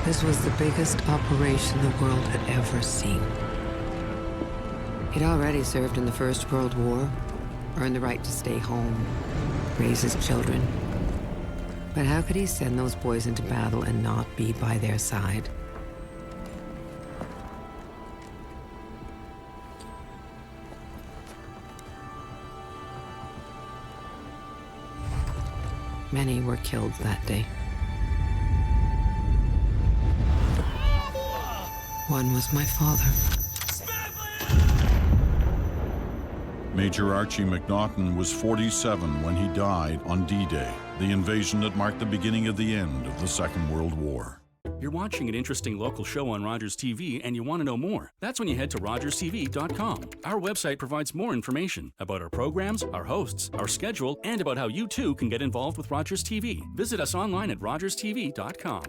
This was the biggest operation the world had ever seen. He'd already served in the First World War, earned the right to stay home, raise his children. But how could he send those boys into battle and not be by their side? Many were killed that day. One was my father. Major Archie McNaughton was 47 when he died on D-Day, the invasion that marked the beginning of the end of the Second World War. You're watching an interesting local show on Rogers TV and you want to know more. That's when you head to rogerstv.com. Our website provides more information about our programs, our hosts, our schedule, and about how you too can get involved with Rogers TV. Visit us online at rogerstv.com.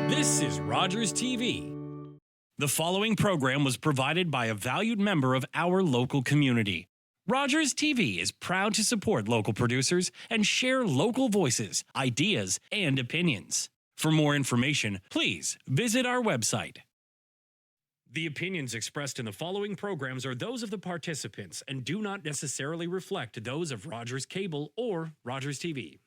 This is Rogers TV. The following program was provided by a valued member of our local community. Rogers TV is proud to support local producers and share local voices, ideas, and opinions. For more information, please visit our website. The opinions expressed in the following programs are those of the participants and do not necessarily reflect those of Rogers Cable or Rogers TV.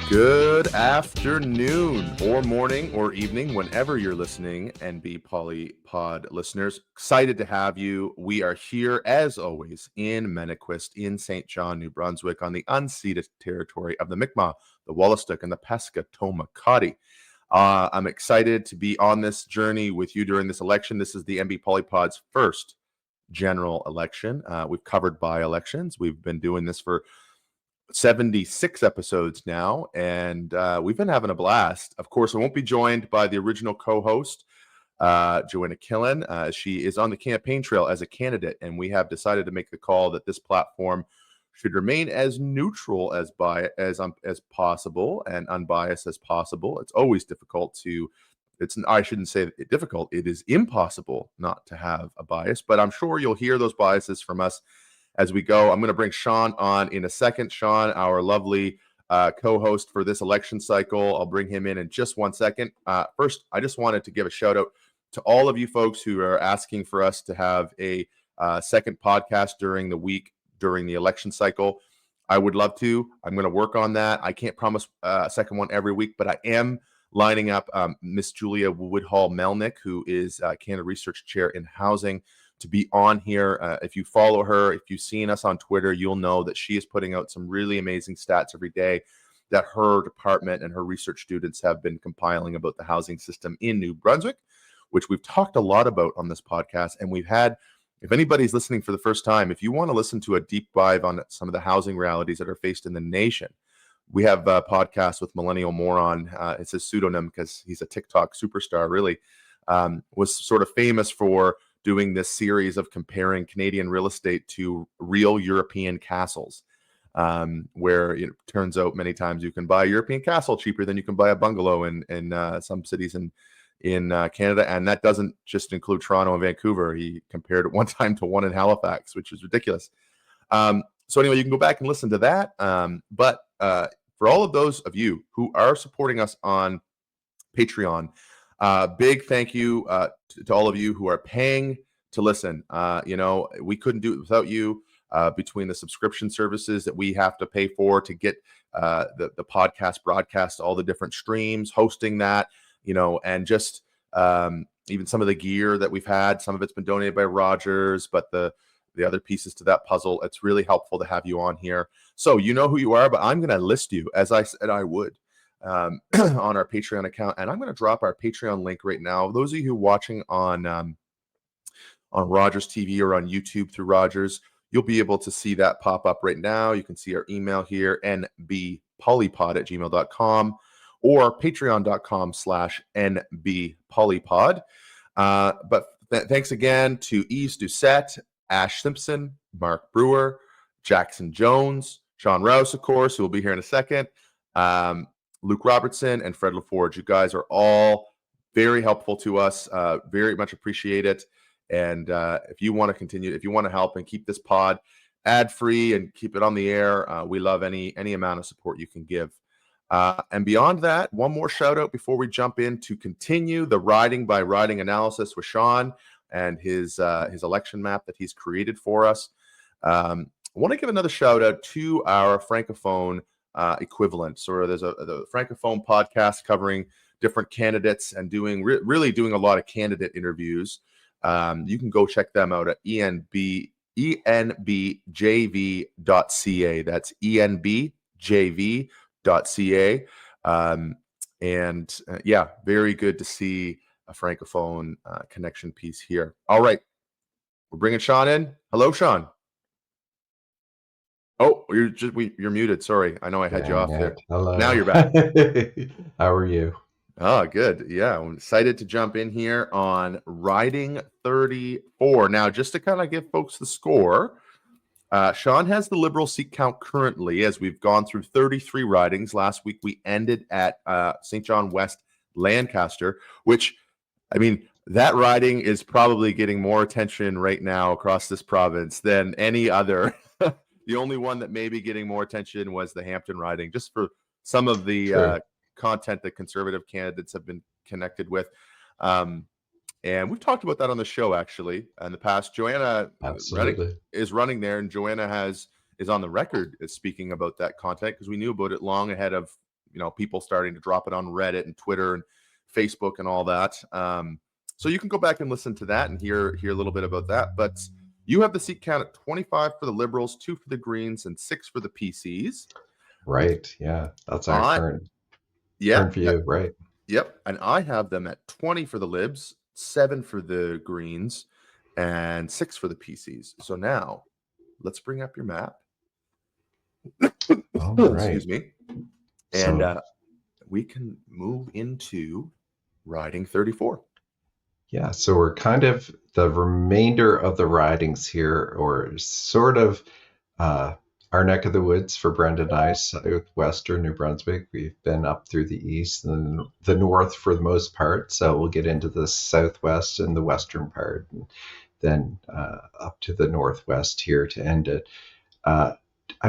Good afternoon, or morning, or evening, whenever you're listening, NB Poli Pod listeners. Excited to have you. We are here, as always, in Mennequist, in St. John, New Brunswick, on the unceded territory of the Mi'kmaq, the Wolastoq, and the Pescataway. I'm excited to be on this journey with you during this election. This is the NB Poli Pod's first general election. We've covered by-elections. We've been doing this for 76 episodes now, and we've been having a blast. Of course, I won't be joined by the original co-host, Joanna Killen. She is on the campaign trail as a candidate, and we have decided to make the call that this platform should remain as neutral as possible and unbiased as possible. It's always difficult to. I shouldn't say difficult. It is impossible not to have a bias, but I'm sure you'll hear those biases from us as we go. I'm going to bring Shawn on in a second. Shawn, our lovely co-host for this election cycle. I'll bring him in just 1 second. First, I just wanted to give a shout out to all of you folks who are asking for us to have a second podcast during the week, during the election cycle. I would love to. I'm going to work on that. I can't promise a second one every week, but I am lining up Miss Julia Woodhall-Melnick, who is Canada Research Chair in Housing, to be on here. If you follow her, if you've seen us on Twitter, you'll know that she is putting out some really amazing stats every day that her department and her research students have been compiling about the housing system in New Brunswick, which we've talked a lot about on this podcast. And we've had, if anybody's listening for the first time, if you want to listen to a deep dive on some of the housing realities that are faced in the nation, we have a podcast with Millennial Moron. It's his pseudonym because he's a TikTok superstar, really. Was sort of famous for doing this series of comparing Canadian real estate to real European castles, where it turns out many times you can buy a European castle cheaper than you can buy a bungalow in some cities in Canada. And that doesn't just include Toronto and Vancouver. He compared it one time to one in Halifax, which is ridiculous. So anyway, you can go back and listen to that. But for all of those of you who are supporting us on Patreon, big thank you to all of you who are paying to listen. We couldn't do it without you. Between the subscription services that we have to pay for to get the podcast broadcast to all the different streams, hosting that, and just even some of the gear that we've had. Some of it's been donated by Rogers, but the other pieces to that puzzle, it's really helpful to have you on here. So you know who you are, but I'm going to list you, as I said I would, on our Patreon account, and I'm going to drop our Patreon link right now. Those of you watching on Rogers TV or on YouTube through Rogers, you'll be able to see that pop up right now. You can see our email here, nbpolypod@gmail.com or patreon.com/nbpolypod. But thanks again to Yves Doucette, Ash Simpson, Mark Brewer, Jackson Jones, Sean Rouse, of course, who will be here in a second, Luke Robertson, and Fred LaForge. You guys are all very helpful to us. Very much appreciate it. And if you want to continue, if you want to help and keep this pod ad free and keep it on the air, we love any amount of support you can give. And beyond that, one more shout out before we jump in to continue the riding by riding analysis with Shawn and his election map that he's created for us. I want to give another shout out to our Francophone equivalent. So there's the Francophone podcast covering different candidates and really doing a lot of candidate interviews. You can go check them out at enbjv.ca. That's enbjv.ca. Yeah, very good to see a Francophone connection piece here. All right, we're bringing Shawn in. Hello, Shawn. Oh, you're muted. Sorry, I know I had you off there. Hello. Now you're back. How are you? Oh, good. Yeah, I'm excited to jump in here on riding 34. Now, just to kind of give folks the score, Shawn has the Liberal seat count currently as we've gone through 33 ridings. Last week, we ended at St. John West, Lancaster, which, I mean, that riding is probably getting more attention right now across this province than any other. The only one that may be getting more attention was the Hampton riding, just for some of the content that conservative candidates have been connected with. And we've talked about that on the show, actually, in the past. Joanna is running there, and Joanna is on the record as speaking about that content because we knew about it long ahead of, people starting to drop it on Reddit and Twitter and Facebook and all that. So you can go back and listen to that and hear a little bit about that. But you have the seat count at 25 for the Liberals, 2 for the Greens, and 6 for the PCs. Right. Yeah. That's our current view. Right. Yep. And I have them at 20 for the Libs, 7 for the Greens, and 6 for the PCs. So now let's bring up your map. All right. Excuse me. And we can move into riding 34. Yeah, so we're kind of the remainder of the ridings here, or sort of our neck of the woods for Brent and I, southwestern New Brunswick. We've been up through the east and the north for the most part, so we'll get into the southwest and the western part, and then up to the northwest here to end it. I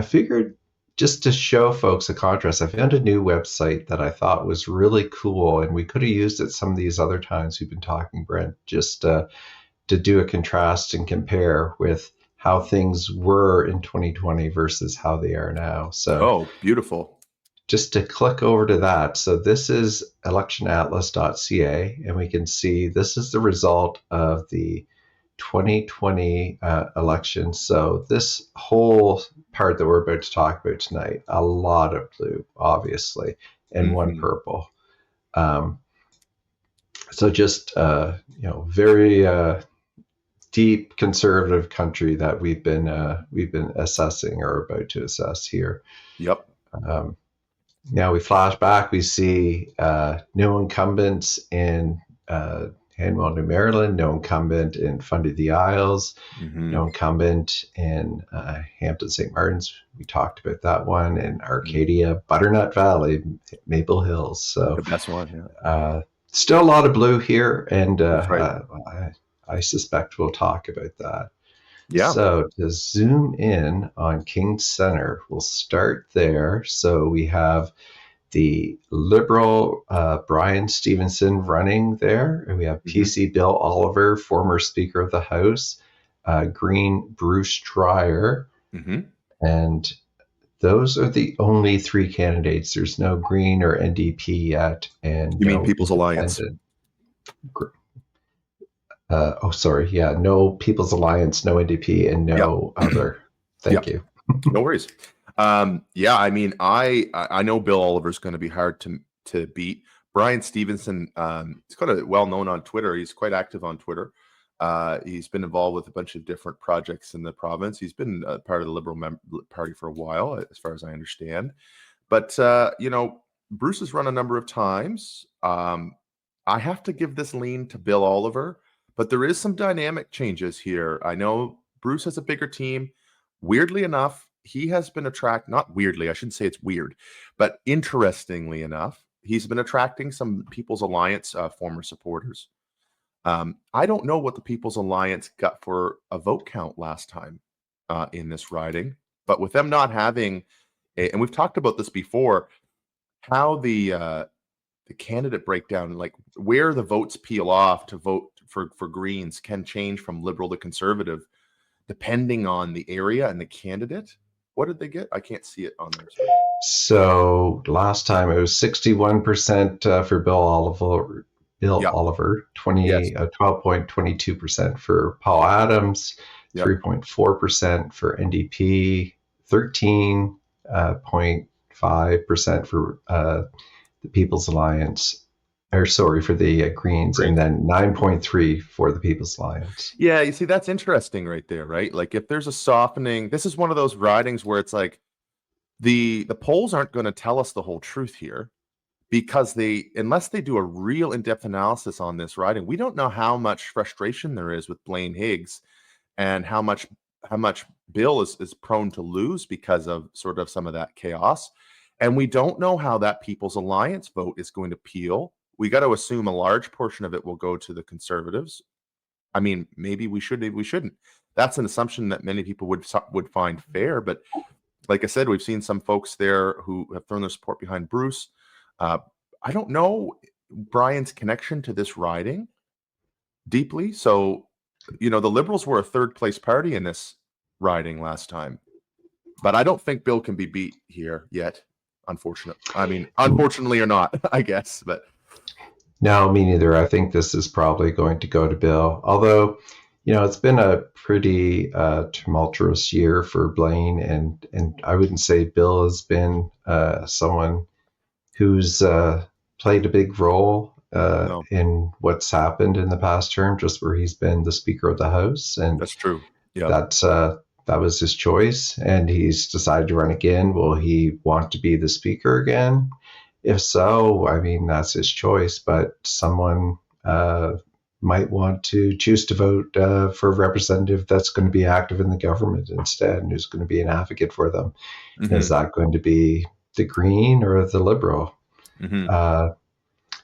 figured just to show folks a contrast, I found a new website that I thought was really cool, and we could have used it some of these other times we've been talking, Brent, just to do a contrast and compare with how things were in 2020 versus how they are now. So, beautiful. Just to click over to that. So this is electionatlas.ca, and we can see this is the result of the 2020 election. So this whole part that we're about to talk about tonight, a lot of blue, obviously, and one purple. So just very deep conservative country that we've been assessing or about to assess here. Yep. Now we flash back, we see no incumbents in Hanwell, New Maryland, no incumbent in Fundy the Isles, no incumbent in Hampton St. Martin's. We talked about that one, in Arcadia, Butternut Valley, Maple Hills. So the best one, yeah. Still a lot of blue here, and right. I suspect we'll talk about that. Yeah. So to zoom in on King Center, we'll start there. So we have the Liberal Brian Stevenson running there, and we have PC Bill Oliver, former Speaker of the House, Green Bruce Dreyer, and those are the only 3 candidates. There's no Green or NDP yet, and you mean People's Alliance? No People's Alliance, no NDP, and no other. Thank you. No worries. I mean, I know Bill Oliver's going to be hard to beat. Brian Stevenson, he's quite well known on Twitter. He's quite active on Twitter. He's been involved with a bunch of different projects in the province. He's been part of the Liberal Party for a while, as far as I understand. But Bruce has run a number of times. I have to give this lean to Bill Oliver, but there is some dynamic changes here. I know Bruce has a bigger team. Weirdly enough, he has been not weirdly, I shouldn't say it's weird, but interestingly enough, he's been attracting some People's Alliance former supporters. I don't know what the People's Alliance got for a vote count last time in this riding, but with them not having, and we've talked about this before, how the candidate breakdown, like where the votes peel off to vote for Greens, can change from Liberal to Conservative depending on the area and the candidate. What did they get? I can't see it on there. So last time it was 61% for Bill Oliver. Yep. Oliver, Yes. 12.22% for Paul Adams, Yep. 3.4% for NDP, 13.5% for the People's Alliance, or sorry, for the Greens, and then 9.3 for the People's Alliance. Yeah, you see, that's interesting right there, right? Like if there's a softening, this is one of those ridings where it's like the polls aren't going to tell us the whole truth here, because unless they do a real in-depth analysis on this riding, we don't know how much frustration there is with Blaine Higgs and how much Bill is prone to lose because of sort of some of that chaos. And we don't know how that People's Alliance vote is going to peel. We got to assume a large portion of it will go to the Conservatives. I mean, maybe we should, maybe we shouldn't. That's an assumption that many people would find fair. But like I said, we've seen some folks there who have thrown their support behind Bruce. I don't know Brian's connection to this riding deeply. So, the Liberals were a third place party in this riding last time. But I don't think Bill can be beat here yet, unfortunately or not, I guess. But no, me neither. I think this is probably going to go to Bill. Although, it's been a pretty tumultuous year for Blaine, and I wouldn't say Bill has been someone who's played a big role no, in what's happened in the past term, just where he's been the Speaker of the House, and that's true. Yeah, that was his choice, and he's decided to run again. Will he want to be the Speaker again? If so, I mean, that's his choice, but someone might want to choose to vote for a representative that's going to be active in the government instead, and who's going to be an advocate for them. Mm-hmm. Is that going to be the Green or the Liberal? Mm-hmm.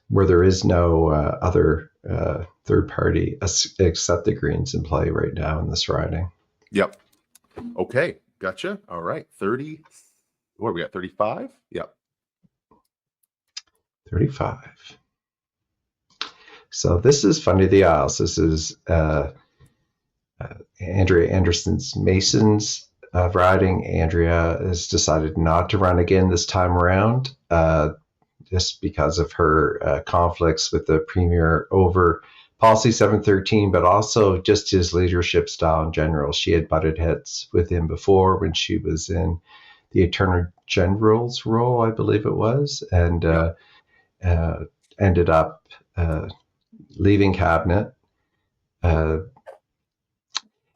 Where there is no other third party except the Greens in play right now in this riding. Yep. Okay, gotcha. All right, 30. What are we at? 35? Yep. 35. So this is Funny the Isles. This is Andrea Anderson's Mason's riding. Andrea has decided not to run again this time around, just because of her conflicts with the Premier over Policy 713, but also just his leadership style in general. She had butted heads with him before when she was in the Attorney General's role, I believe it was, and ended up leaving cabinet. And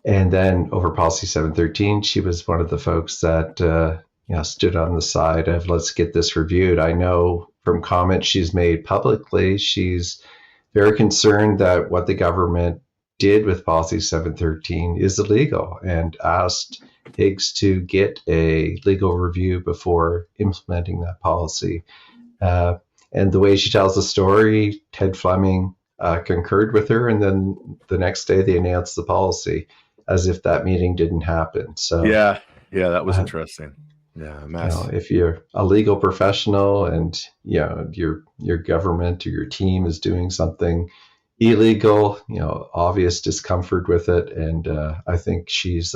then over Policy 713, she was one of the folks that stood on the side of, let's get this reviewed. I know from comments she's made publicly, she's very concerned that what the government did with Policy 713 is illegal, and asked Higgs to get a legal review before implementing that policy. And the way she tells the story, Ted Fleming concurred with her, and then the next day they announced the policy as if that meeting didn't happen. So yeah, that was interesting. Yeah, mess. If you're a legal professional and your government or your team is doing something illegal, obvious discomfort with it, and I think she's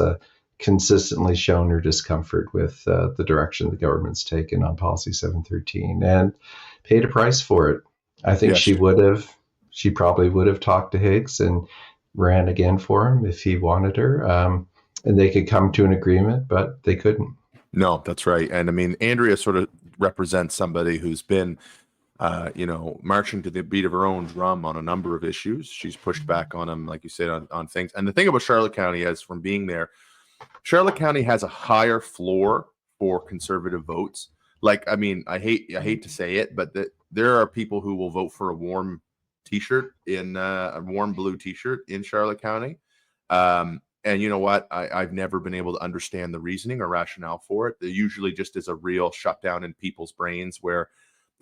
consistently shown her discomfort with the direction the government's taken on Policy 713 and paid a price for it. I think she probably would have talked to Higgs and ran again for him if he wanted her, and they could come to an agreement, but they couldn't. No, that's right. And I mean, Andrea sort of represents somebody who's been, marching to the beat of her own drum on a number of issues. She's pushed back on him, like you said, on things. And the thing about Charlotte County is, from being there, Charlotte County has a higher floor for conservative votes. Like, I mean, I hate to say it, but there are people who will vote for a warm T-shirt in a warm blue T-shirt in Charlotte County. And you know what? I've never been able to understand the reasoning or rationale for it. There usually just is a real shutdown in people's brains where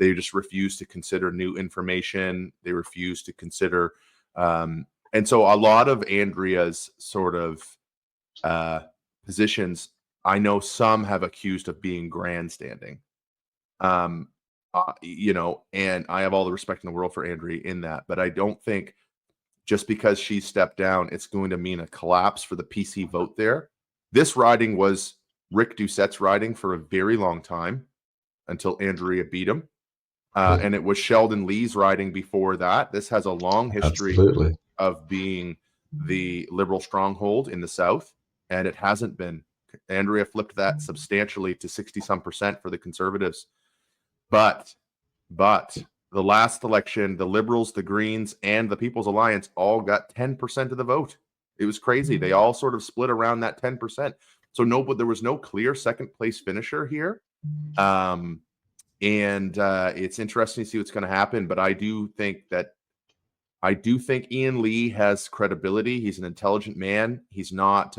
They just refuse to consider new information. They refuse to consider, and so a lot of Andrea's sort of positions, I know some have accused of being grandstanding. And I have all the respect in the world for Andrea in that, but I don't think just because she stepped down, it's going to mean a collapse for the PC vote there. This riding was Rick Doucette's riding for a very long time until Andrea beat him. And it was Sheldon Lee's riding before that. This has a long history Absolutely. of being the Liberal stronghold in the South, and it hasn't been. Andrea flipped that substantially to 60-some% for the Conservatives. But the last election, the Liberals, the Greens, and the People's Alliance all got 10% of the vote. It was crazy. They all sort of split around that 10%. So but there was no clear second place finisher here. And it's interesting to see what's going to happen. But I do think Ian Lee has credibility. He's an intelligent man. He's not.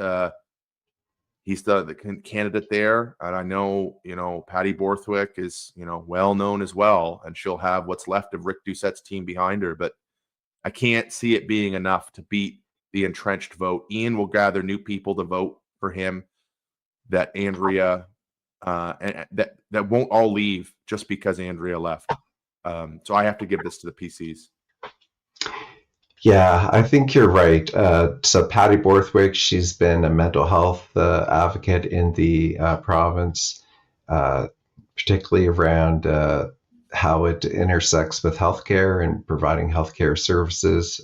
He's the candidate there, and I know Patty Borthwick is well known as well, and she'll have what's left of Rick Doucette's team behind her. But I can't see it being enough to beat the entrenched vote. Ian will gather new people to vote for him. That Andrea. And that won't all leave just because Andrea left. So I have to give this to the PCs. Yeah, I think you're right. So Patty Borthwick, she's been a mental health advocate in the province, particularly around how it intersects with healthcare and providing healthcare services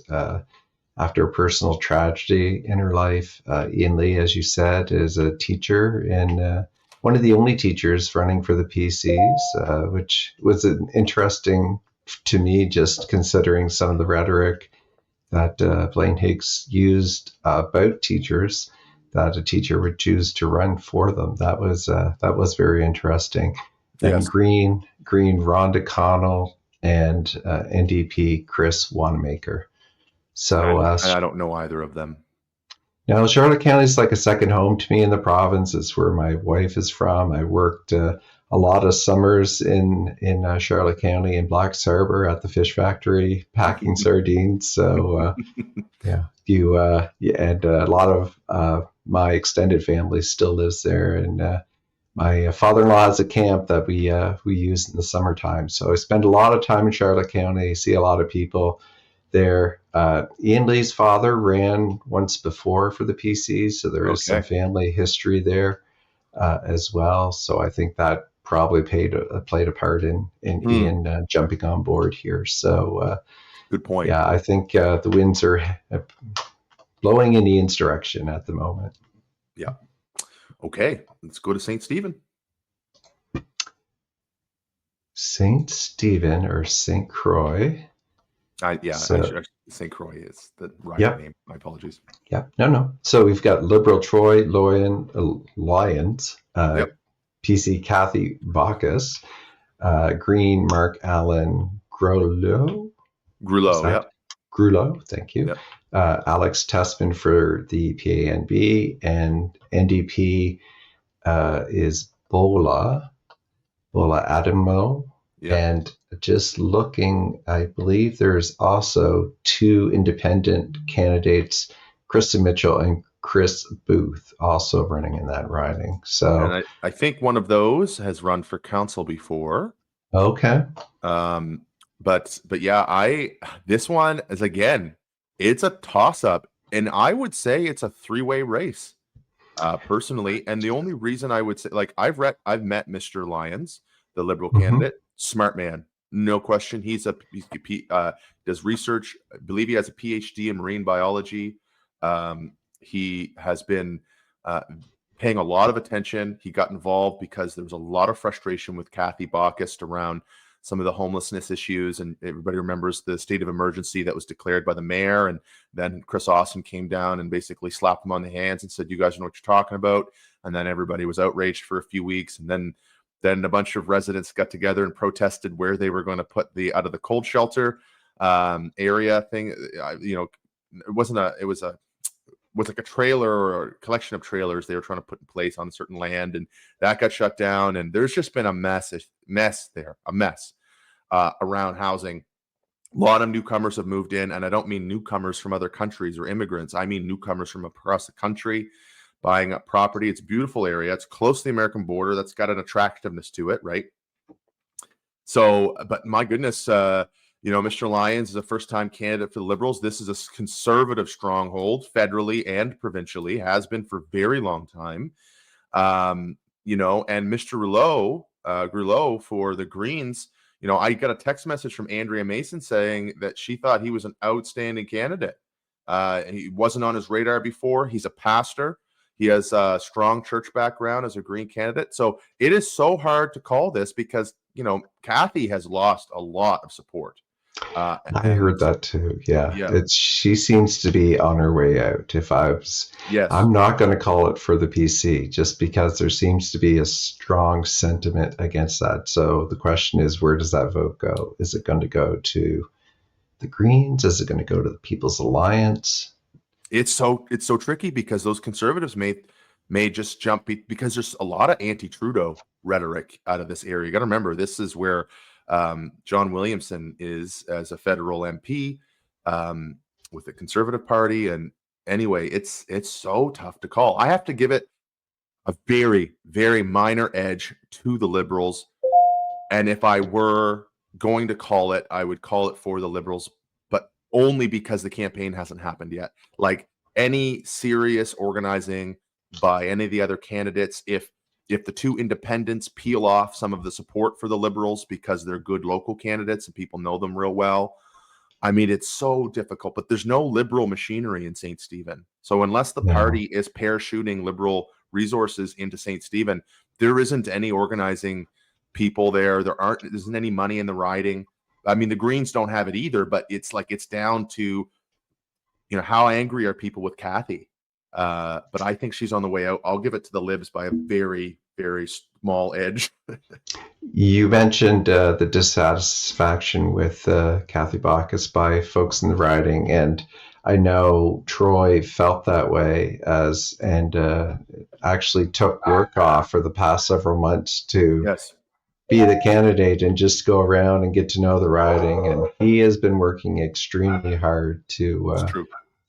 after a personal tragedy in her life. Ian Lee, as you said, is a teacher and one of the only teachers running for the PCs, which was interesting to me, just considering some of the rhetoric that Blaine Higgs used about teachers, that a teacher would choose to run for them. That was very interesting. Then Yes. Green Rhonda Connell, and NDP Chris Wanamaker. So I don't know either of them. now Charlotte County is like a second home to me in the province. It's where my wife is from. I worked a lot of summers in Charlotte County in Black's Harbor at the fish factory packing sardines. So and a lot of my extended family still lives there, and my father-in-law has a camp that we use in the summertime. So I spend a lot of time in Charlotte County, see a lot of people there. Ian Lee's father ran once before for the PC, so there is some family history there as well. So I think that probably played a part in Ian jumping on board here. So good point. Yeah, I think the winds are blowing in Ian's direction at the moment. Yeah. Okay, let's go to St. Stephen. St. Stephen or St. Croix. St. Croix is the right name. My apologies. Yeah, no. So we've got Liberal Troy Lyons, PC Kathy Bacchus, Green Mark Allen Grullo, thank you. Yep. Alex Tessman for the PANB, and NDP is Bola Adamo. Yep. And just looking, I believe there's also two independent candidates, Kristen Mitchell and Chris Booth, also running in that riding. So, and I think one of those has run for council before. Okay. But yeah, this one is, again, it's a toss-up, and I would say it's a three-way race, personally. And the only reason I would say, like, I've met Mr. Lyons, the Liberal candidate. Smart man, no question. He does research. I believe he has a PhD in marine biology. He has been paying a lot of attention. He got involved because there was a lot of frustration with Kathy Bacchus around some of the homelessness issues, and everybody remembers the state of emergency that was declared by the mayor. And then Chris Austin came down and basically slapped him on the hands and said, "You guys know what you're talking about." And then everybody was outraged for a few weeks, and then a bunch of residents got together and protested where they were going to put the out of the cold shelter area thing. It was like a trailer or a collection of trailers they were trying to put in place on a certain land, and that got shut down. And there's just been a mess there. around housing. A lot of newcomers have moved in, and I don't mean newcomers from other countries or immigrants. I mean newcomers from across the country buying up property. It's a beautiful area. It's close to the American border. That's got an attractiveness to it, right? So, but my goodness, Mr. Lyons is a first-time candidate for the Liberals. This is a conservative stronghold, federally and provincially, has been for a very long time. And Mr. Rouleau for the Greens, I got a text message from Andrea Mason saying that she thought he was an outstanding candidate. He wasn't on his radar before. He's a pastor. He has a strong church background as a Green candidate. So it is so hard to call this because, Kathy has lost a lot of support. I heard that too. Yeah. She seems to be on her way out. I'm not going to call it for the PC just because there seems to be a strong sentiment against that. So the question is, where does that vote go? Is it going to go to the Greens? Is it going to go to the People's Alliance? It's so tricky because those conservatives may just jump because there's a lot of anti-Trudeau rhetoric out of this area. You got to remember, this is where John Williamson is as a federal MP with the Conservative Party. And anyway, it's so tough to call. I have to give it a very, very minor edge to the Liberals. And if I were going to call it, I would call it for the Liberals, but only because the campaign hasn't happened yet. Like any serious organizing by any of the other candidates, if the two independents peel off some of the support for the Liberals because they're good local candidates and people know them real well, I mean, it's so difficult, but there's no Liberal machinery in St. Stephen. So unless the party is parachuting Liberal resources into St. Stephen, there isn't any organizing people there. There isn't any money in the riding. I mean, the Greens don't have it either, but it's down to, how angry are people with Kathy? But I think she's on the way out. I'll give it to the Libs by a very, very small edge. You mentioned the dissatisfaction with Kathy Bacchus by folks in the riding, and I know Troy felt that way and actually took work off for the past several months to be the candidate and just go around and get to know the riding. And he has been working extremely hard to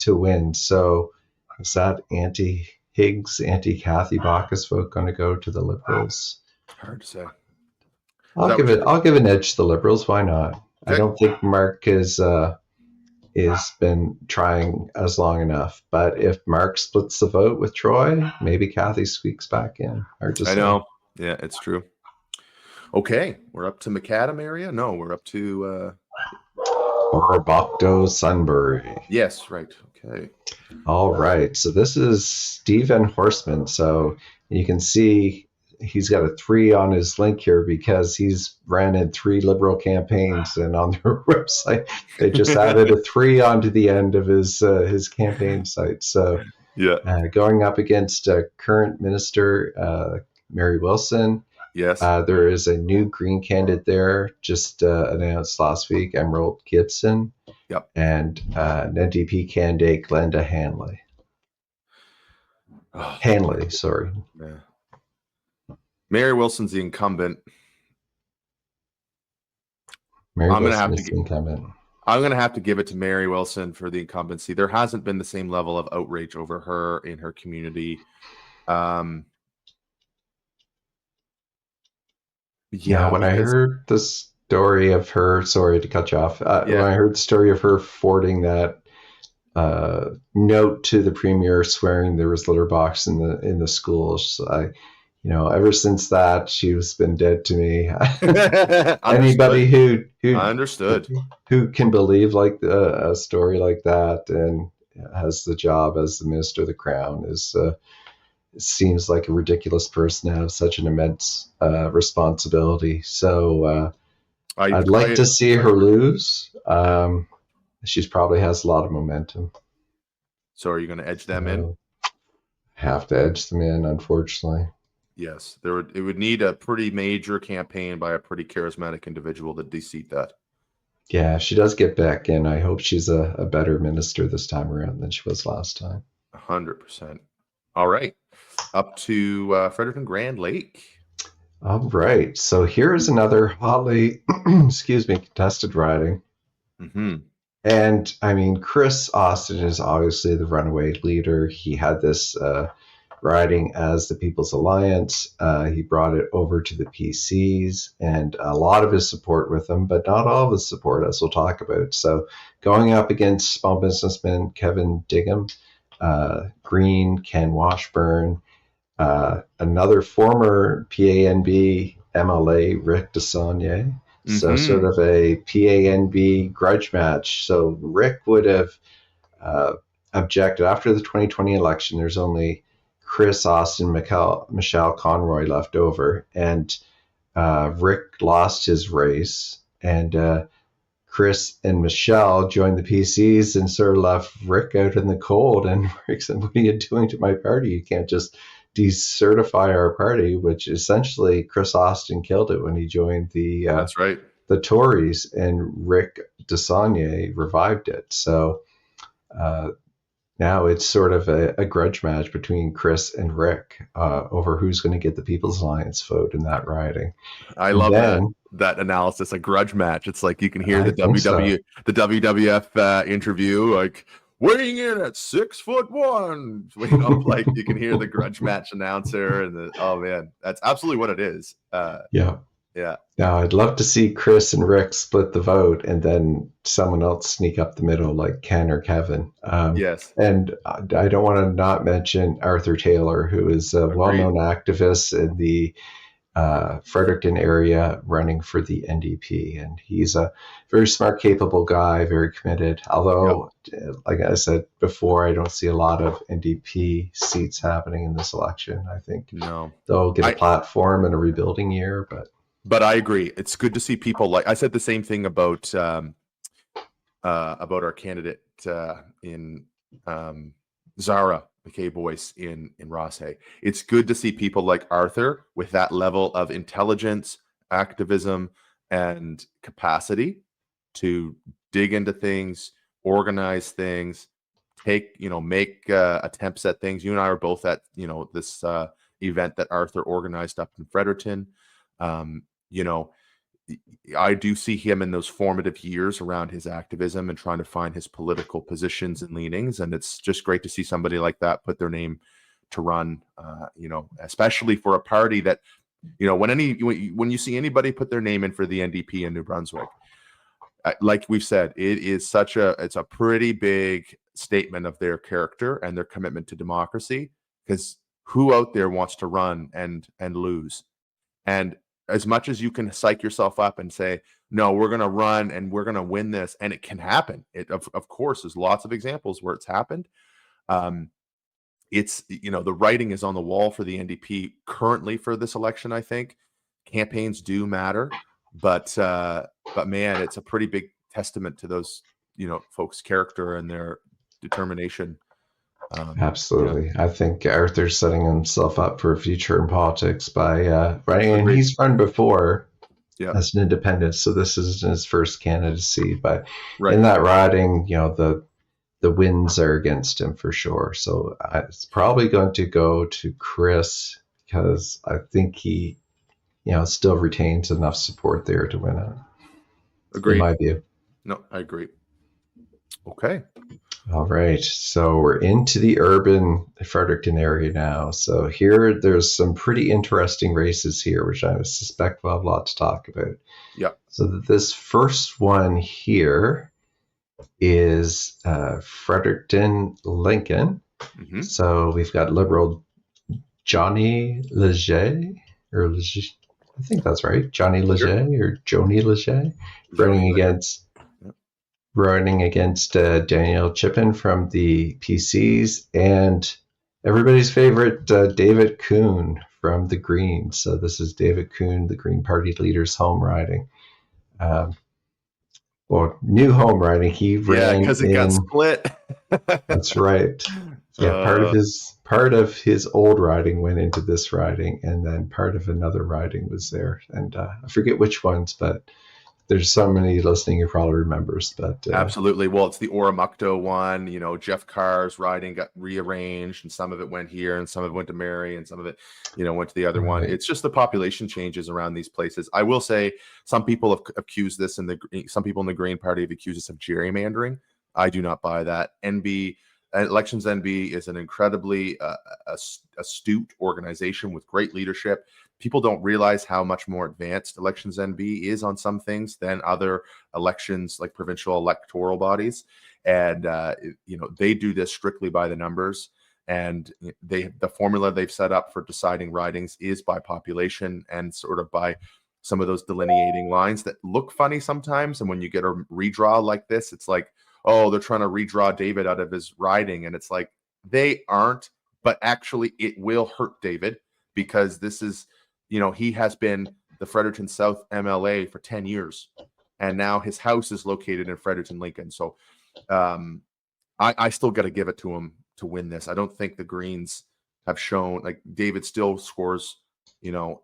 win. So is that anti-Higgs, anti-Kathy Bacchus vote going to go to the Liberals? Hard to say. I'll give an edge to the Liberals. Why not? Okay. I don't think Mark is been trying as long enough. But if Mark splits the vote with Troy, maybe Kathy squeaks back in. Hard to say. I know. Yeah, it's true. Okay, we're up to Macadam area. No, we're up to Orabocto Sunbury. Yes, right. Okay. All right. So this is Stephen Horseman. So you can see he's got a 3 on his link here because he's ran in 3 Liberal campaigns, and on their website they just added a 3 onto the end of his campaign site. So going up against current minister Mary Wilson. Yes. There is a new Green candidate there, just announced last week, Emerald Gibson. Yep. And an NDP candidate, Glenda Hanley. Hanley, sorry. Yeah. Mary Wilson's the incumbent. I'm going to have to give it to Mary Wilson for the incumbency. There hasn't been the same level of outrage over her in her community. When I heard the story of her, sorry to cut you off. When I heard the story of her forwarding that note to the premier swearing there was litter box in the schools, ever since that, she's been dead to me. Anybody who understood who can believe like a story like that and has the job as the minister of the crown seems like a ridiculous person to have such an immense responsibility. So I'd like to see her lose. She probably has a lot of momentum. So are you going to edge them in? Have to edge them in, unfortunately. Yes, it would need a pretty major campaign by a pretty charismatic individual to defeat that. Yeah, she does get back in. I hope she's a better minister this time around than she was last time. 100%. All right. Up to Fredericton Grand Lake. All right. So here's another hotly, excuse me, contested riding. Mm-hmm. And I mean, Chris Austin is obviously the runaway leader. He had this riding as the People's Alliance. He brought it over to the PCs and a lot of his support with him, but not all of his support, as we'll talk about. So going up against small businessman Kevin Digham, Green, Ken Washburn, another former PANB MLA, Rick DeSaulnier. So sort of a PANB grudge match. So Rick would have objected after the 2020 election. There's only Chris Austin, Michelle Conroy left over, and Rick lost his race, and Chris and Michelle joined the PCs and sort of left Rick out in the cold. And Rick said, "What are you doing to my party? You can't just decertify our party," which essentially Chris Austin killed it when he joined That's right. the Tories, and Rick DeSaulnier revived it. So now it's sort of a grudge match between Chris and Rick over who's going to get the People's Alliance vote in that riding. I love that analysis, a grudge match. It's like you can hear the WWF interview, like weighing in at 6'1", you know, like you can hear the grudge match announcer, and oh man, that's absolutely what it is. Yeah. Now I'd love to see Chris and Rick split the vote, and then someone else sneak up the middle, like Ken or Kevin. Yes. And I don't want to not mention Arthur Taylor, who is a well-known activist in the Fredericton area running for the NDP, and he's a very smart, capable guy, very committed. Although, like I said before, I don't see a lot of NDP seats happening in this election. I think they'll get a platform in a rebuilding year, But I agree. It's good to see people like I said the same thing about our candidate in Zara McKay Boyce in Rosshay. It's good to see people like Arthur with that level of intelligence, activism, and capacity to dig into things, organize things, make attempts at things. You and I are both at this event that Arthur organized up in Fredericton. I do see him in those formative years around his activism and trying to find his political positions and leanings. And it's just great to see somebody like that put their name to run, especially for a party that, when you see anybody put their name in for the NDP in New Brunswick, like we've said, it's a pretty big statement of their character and their commitment to democracy, because who out there wants to run and lose? And as much as you can psych yourself up and say, no, we're going to run and we're going to win this, and it can happen. Of course, there's lots of examples where it's happened. It's, the writing is on the wall for the NDP currently for this election. I think campaigns do matter, but man, it's a pretty big testament to those, folks' character and their determination. Absolutely. I think Arthur's setting himself up for a future in politics by running, and he's run before as an independent, so this is his first candidacy. But in that riding, the winds are against him for sure. So it's probably going to go to Chris, because I think he, still retains enough support there to win it. Agreed. In my view. No, I agree. Okay. All right, so we're into the urban Fredericton area now. So here, there's some pretty interesting races here, which I suspect we'll have a lot to talk about. Yeah. So this first one here is Fredericton Lincoln. Mm-hmm. So we've got Liberal Johnny Leger, I think that's right, Johnny Leger or Joni Leger, running against Daniel Chippen from the PCs, and everybody's favorite David Kuhn from the Greens. So this is David Kuhn, the Green Party leader's home riding. New home riding. He ran because it got split. That's right. Yeah, part of his old riding went into this riding, and then part of another riding was there, and I forget which ones, but there's so many listening who probably remembers, but Absolutely. Well, it's the Oromocto one. Jeff Carr's riding got rearranged, and some of it went here, and some of it went to Mary, and some of it, went to the other one. right. It's just the population changes around these places. I will say some people have accused this, some people in the Green Party have accused us of gerrymandering. I do not buy that. Elections NB is an incredibly astute organization with great leadership. People don't realize how much more advanced Elections NB is on some things than other elections, like provincial electoral bodies. And they do this strictly by the numbers. And the formula they've set up for deciding ridings is by population and sort of by some of those delineating lines that look funny sometimes. And when you get a redraw like this, it's like, oh, they're trying to redraw David out of his riding. And it's like, they aren't, but actually it will hurt David, because this is, he has been the Fredericton South MLA for 10 years. And now his house is located in Fredericton, Lincoln. So I still got to give it to him to win this. I don't think the Greens have shown, like, David still scores,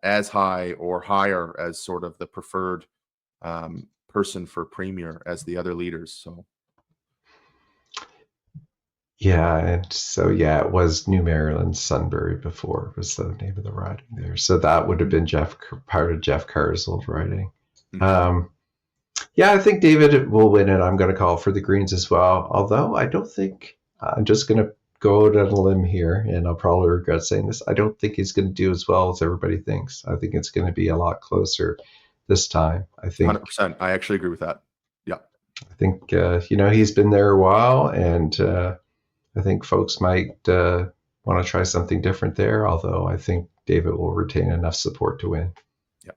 as high or higher as sort of the preferred person for premier as the other leaders. So. Yeah, and so it was New Maryland Sunbury before was the name of the riding there. So that would have been part of Jeff Carr's old riding. Mm-hmm. I think David will win it. I'm going to call for the Greens as well. Although I don't think, I'm just going to go out on a limb here, and I'll probably regret saying this. I don't think he's going to do as well as everybody thinks. I think it's going to be a lot closer this time. I think 100%. I actually agree with that. Yeah. I think he's been there a while, and I think folks might want to try something different there, although I think David will retain enough support to win. Yeah.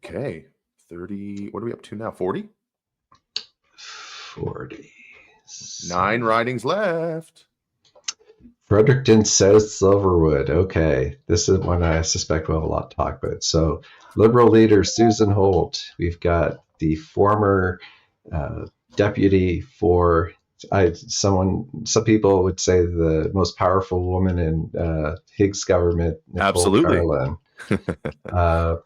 Okay. 30. What are we up to now? 40? 40. 9 ridings left. Fredericton South Silverwood. Okay. This is one I suspect we'll have a lot to talk about. So, Liberal leader Susan Holt. We've got the former deputy for some people would say the most powerful woman in Higgs government, Nicole Absolutely. Carlin.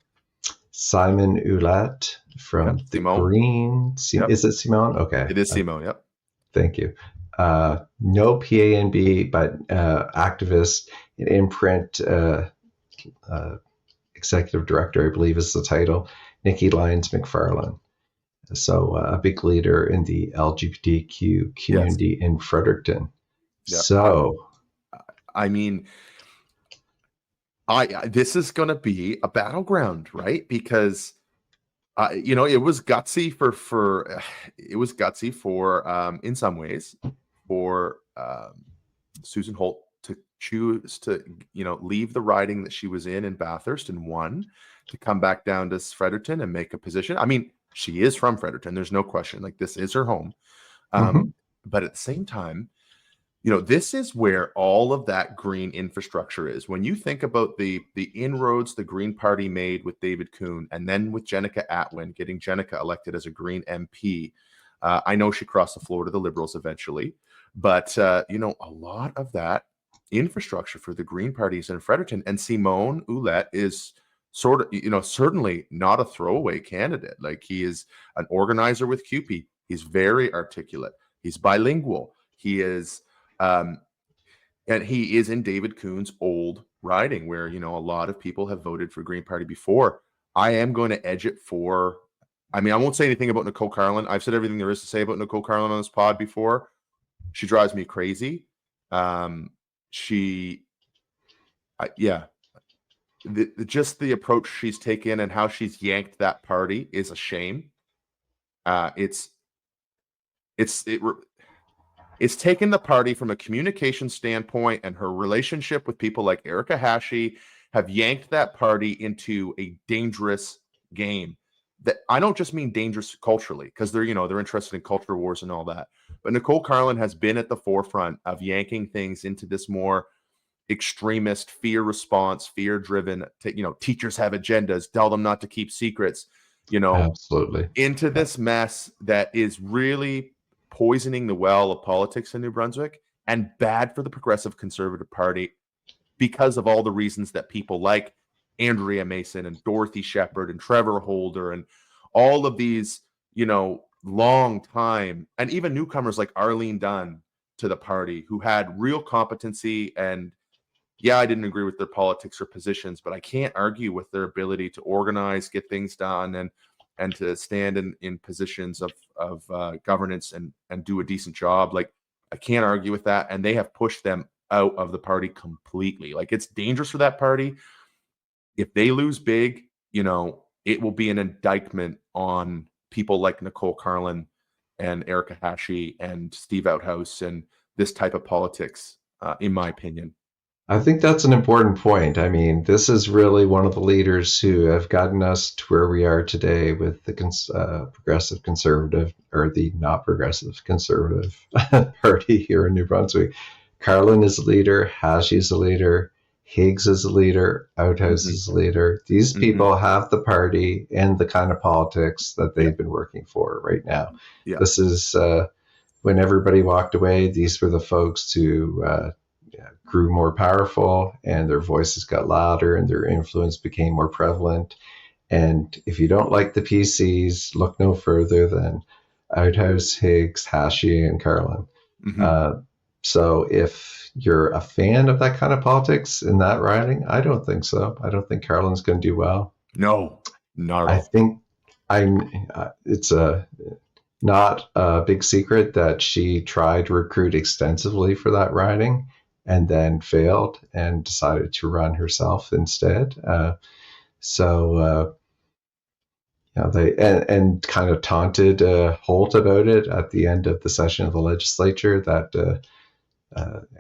Simon Ouellette from the Simone. Green. Is it Simone? Okay. It is Simone, yep. Thank you. No PANB, but activist and imprint executive director, I believe is the title, Nikki Lyons McFarlane. So a big leader in the LGBTQ community in Fredericton. Yeah. So, I mean, this is going to be a battleground, right? Because it was gutsy for in some ways for Susan Holt to choose to leave the riding that she was in Bathurst and won, to come back down to Fredericton and make a position. I mean, she is from Fredericton. There's no question. Like, this is her home. But at the same time, this is where all of that green infrastructure is. When you think about the inroads the Green Party made with David Kuhn, and then with Jenica Atwin, getting Jenica elected as a Green MP. I know she crossed the floor to the Liberals eventually, but a lot of that infrastructure for the Green Party is in Fredericton. And Simone Ouellette is sort of, certainly not a throwaway candidate. Like, he is an organizer with CUPE. He's very articulate. He's bilingual. He is, and he is in David Kuhn's old riding, where, a lot of people have voted for Green Party before. I am going to edge it for, I won't say anything about Nicole Carlin. I've said everything there is to say about Nicole Carlin on this pod before. She drives me crazy. Just the approach she's taken and how she's yanked that party is a shame. It's taken the party from a communication standpoint, and her relationship with people like Erica Hashi have yanked that party into a dangerous game. That I don't just mean dangerous culturally, because they're interested in culture wars and all that. But Nicole Carlin has been at the forefront of yanking things into this more extremist fear response, fear driven, teachers have agendas, tell them not to keep secrets, absolutely, into this mess that is really poisoning the well of politics in New Brunswick, and bad for the Progressive Conservative Party, because of all the reasons that people like Andrea Mason and Dorothy Shepherd and Trevor Holder and all of these, long time, and even newcomers like Arlene Dunn to the party who had real competency. And yeah, I didn't agree with their politics or positions, but I can't argue with their ability to organize, get things done, and to stand in positions of governance and do a decent job. Like, I can't argue with that. And they have pushed them out of the party completely. Like, it's dangerous for that party. If they lose big, it will be an indictment on people like Nicole Carlin and Erica Hashi and Steve Outhouse and this type of politics, in my opinion. I think that's an important point. I mean, this is really one of the leaders who have gotten us to where we are today with the progressive conservative, or the not progressive conservative party here in New Brunswick. Carlin is a leader, Hashi is a leader, Higgs is a leader, Outhouse is a leader. These people have the party and the kind of politics that they've been working for right now. Yeah. This is when everybody walked away, these were the folks who grew more powerful, and their voices got louder and their influence became more prevalent. And if you don't like the PCs, look no further than Outhouse, Higgs, Hashi, and Carlin. So if you're a fan of that kind of politics in that riding, I don't think so. I don't think Carlin's going to do well. No, not at all. I think it's not a big secret that she tried to recruit extensively for that riding and then failed and decided to run herself instead. They kind of taunted Holt about it at the end of the session of the legislature, that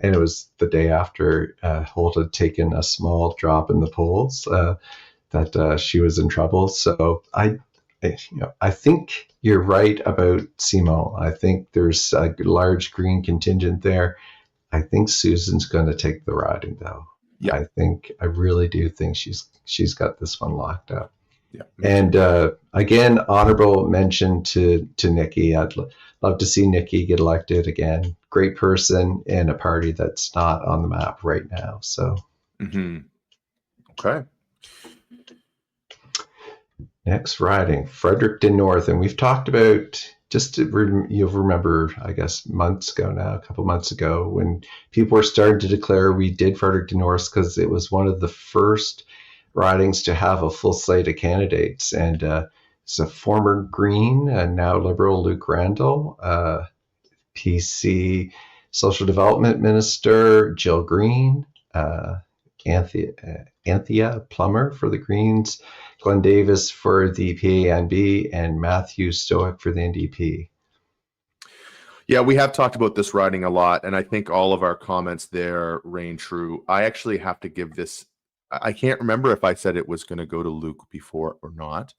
and it was the day after Holt had taken a small drop in the polls, that she was in trouble. So I think you're right about Simon. I think there's a large Green contingent there. I think Susan's going to take the riding, though. Yeah. I really do think she's got this one locked up. Yeah. And again, honorable mention to Nikki. I'd love to see Nikki get elected again. Great person in a party that's not on the map right now. So. Okay. Next riding, Fredericton North, and we've talked about, you'll remember, I guess, a couple months ago, when people were starting to declare we did Fredericton North because it was one of the first ridings to have a full slate of candidates. And it's a former Green and now Liberal Luke Randall, PC Social Development Minister Jill Green, Anthea Plummer for the Greens, Glenn Davis for the PANB, and Matthew Stoic for the NDP. Yeah, we have talked about this riding a lot, and I think all of our comments there reign true. I actually have to give this, I can't remember if I said it was going to go to Luke before or not.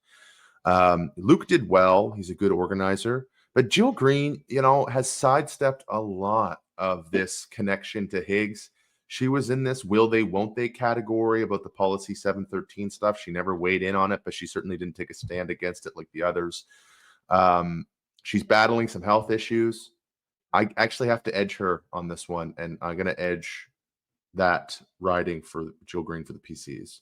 Luke did well. He's a good organizer. But Jill Green, has sidestepped a lot of this connection to Higgs. She was in this will they, won't they category about the Policy 713 stuff. She never weighed in on it, but she certainly didn't take a stand against it like the others. She's battling some health issues. I actually have to edge her on this one, and I'm going to edge that riding for Jill Green for the PCs.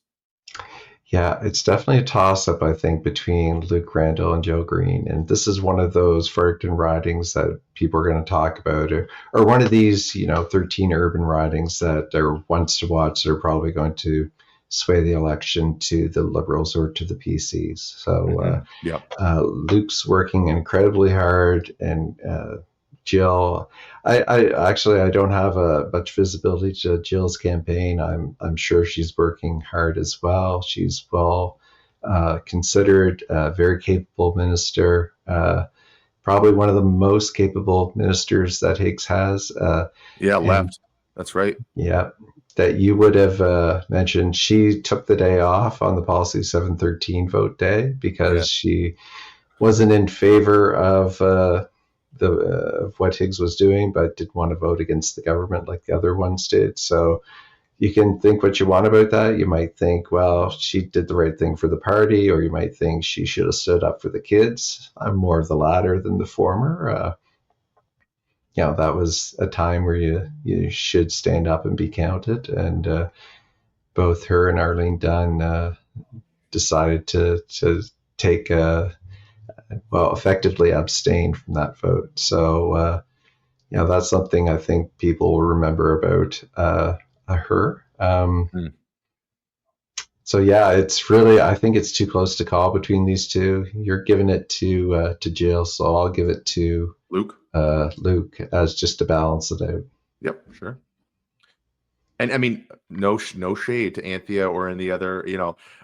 Yeah, it's definitely a toss-up, I think, between Luke Randall and Jill Green. And this is one of those Fredericton ridings that people are going to talk about, or one of these, 13 urban ridings that are ones to watch that are probably going to sway the election to the Liberals or to the PCs. So Luke's working incredibly hard, and Jill, I don't have much visibility to Jill's campaign. I'm sure she's working hard as well. She's well considered, very capable minister, probably one of the most capable ministers that Higgs has. Left. That's right. Yeah, that you would have mentioned. She took the day off on the Policy 713 vote day because she wasn't in favor of what Higgs was doing, but didn't want to vote against the government like the other ones did. So you can think what you want about that. You might think, well, she did the right thing for the party, or you might think she should have stood up for the kids. I'm more of the latter than the former. That was a time where you should stand up and be counted. And both her and Arlene Dunn decided to take effectively abstained from that vote. So, that's something I think people will remember about her. So yeah, it's really, I think it's too close to call between these two. You're giving it to Jill, so I'll give it to Luke. Luke as just to balance it out. Yep, sure. And I mean, no shade to Anthea or any other.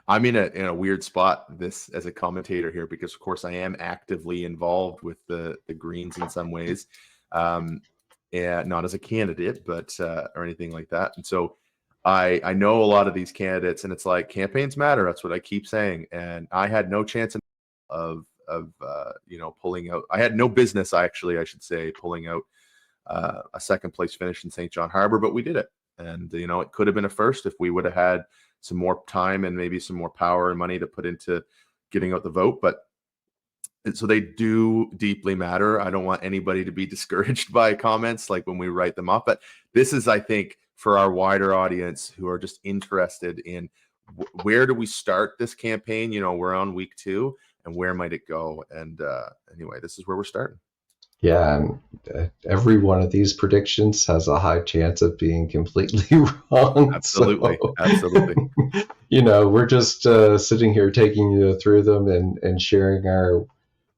I'm in a weird spot this as a commentator here because, of course, I am actively involved with the Greens in some ways, and not as a candidate, but or anything like that. And so I know a lot of these candidates, and it's like campaigns matter. That's what I keep saying. And I had no chance of pulling out. I had no business, I should say, pulling out a second place finish in St. John Harbor, but we did it. And, it could have been a first if we would have had some more time and maybe some more power and money to put into getting out the vote. But so they do deeply matter. I don't want anybody to be discouraged by comments like when we write them off. But this is, I think, for our wider audience who are just interested in where do we start this campaign? We're on week 2, and where might it go? And anyway, this is where we're starting. Yeah, and every one of these predictions has a high chance of being completely wrong. Absolutely, absolutely. We're just sitting here taking you through them and sharing our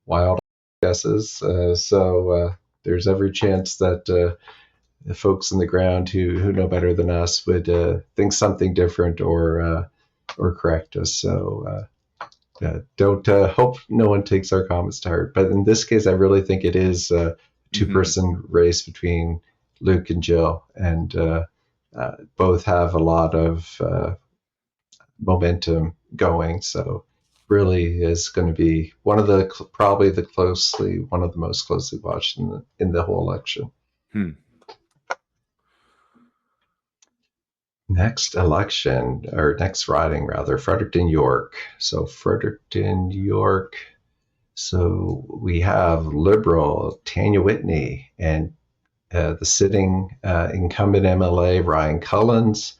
wild guesses. So there's every chance that the folks on the ground who know better than us would think something different or correct us. So don't hope no one takes our comments to heart. But in this case, I really think it is a two-person race between Luke and Jill, and both have a lot of momentum going. So really is going to be one of the most closely watched in the whole election. Next riding rather, Fredericton, York. So Fredericton, York. So we have Liberal Tanya Whitney and the sitting incumbent MLA Ryan Cullens.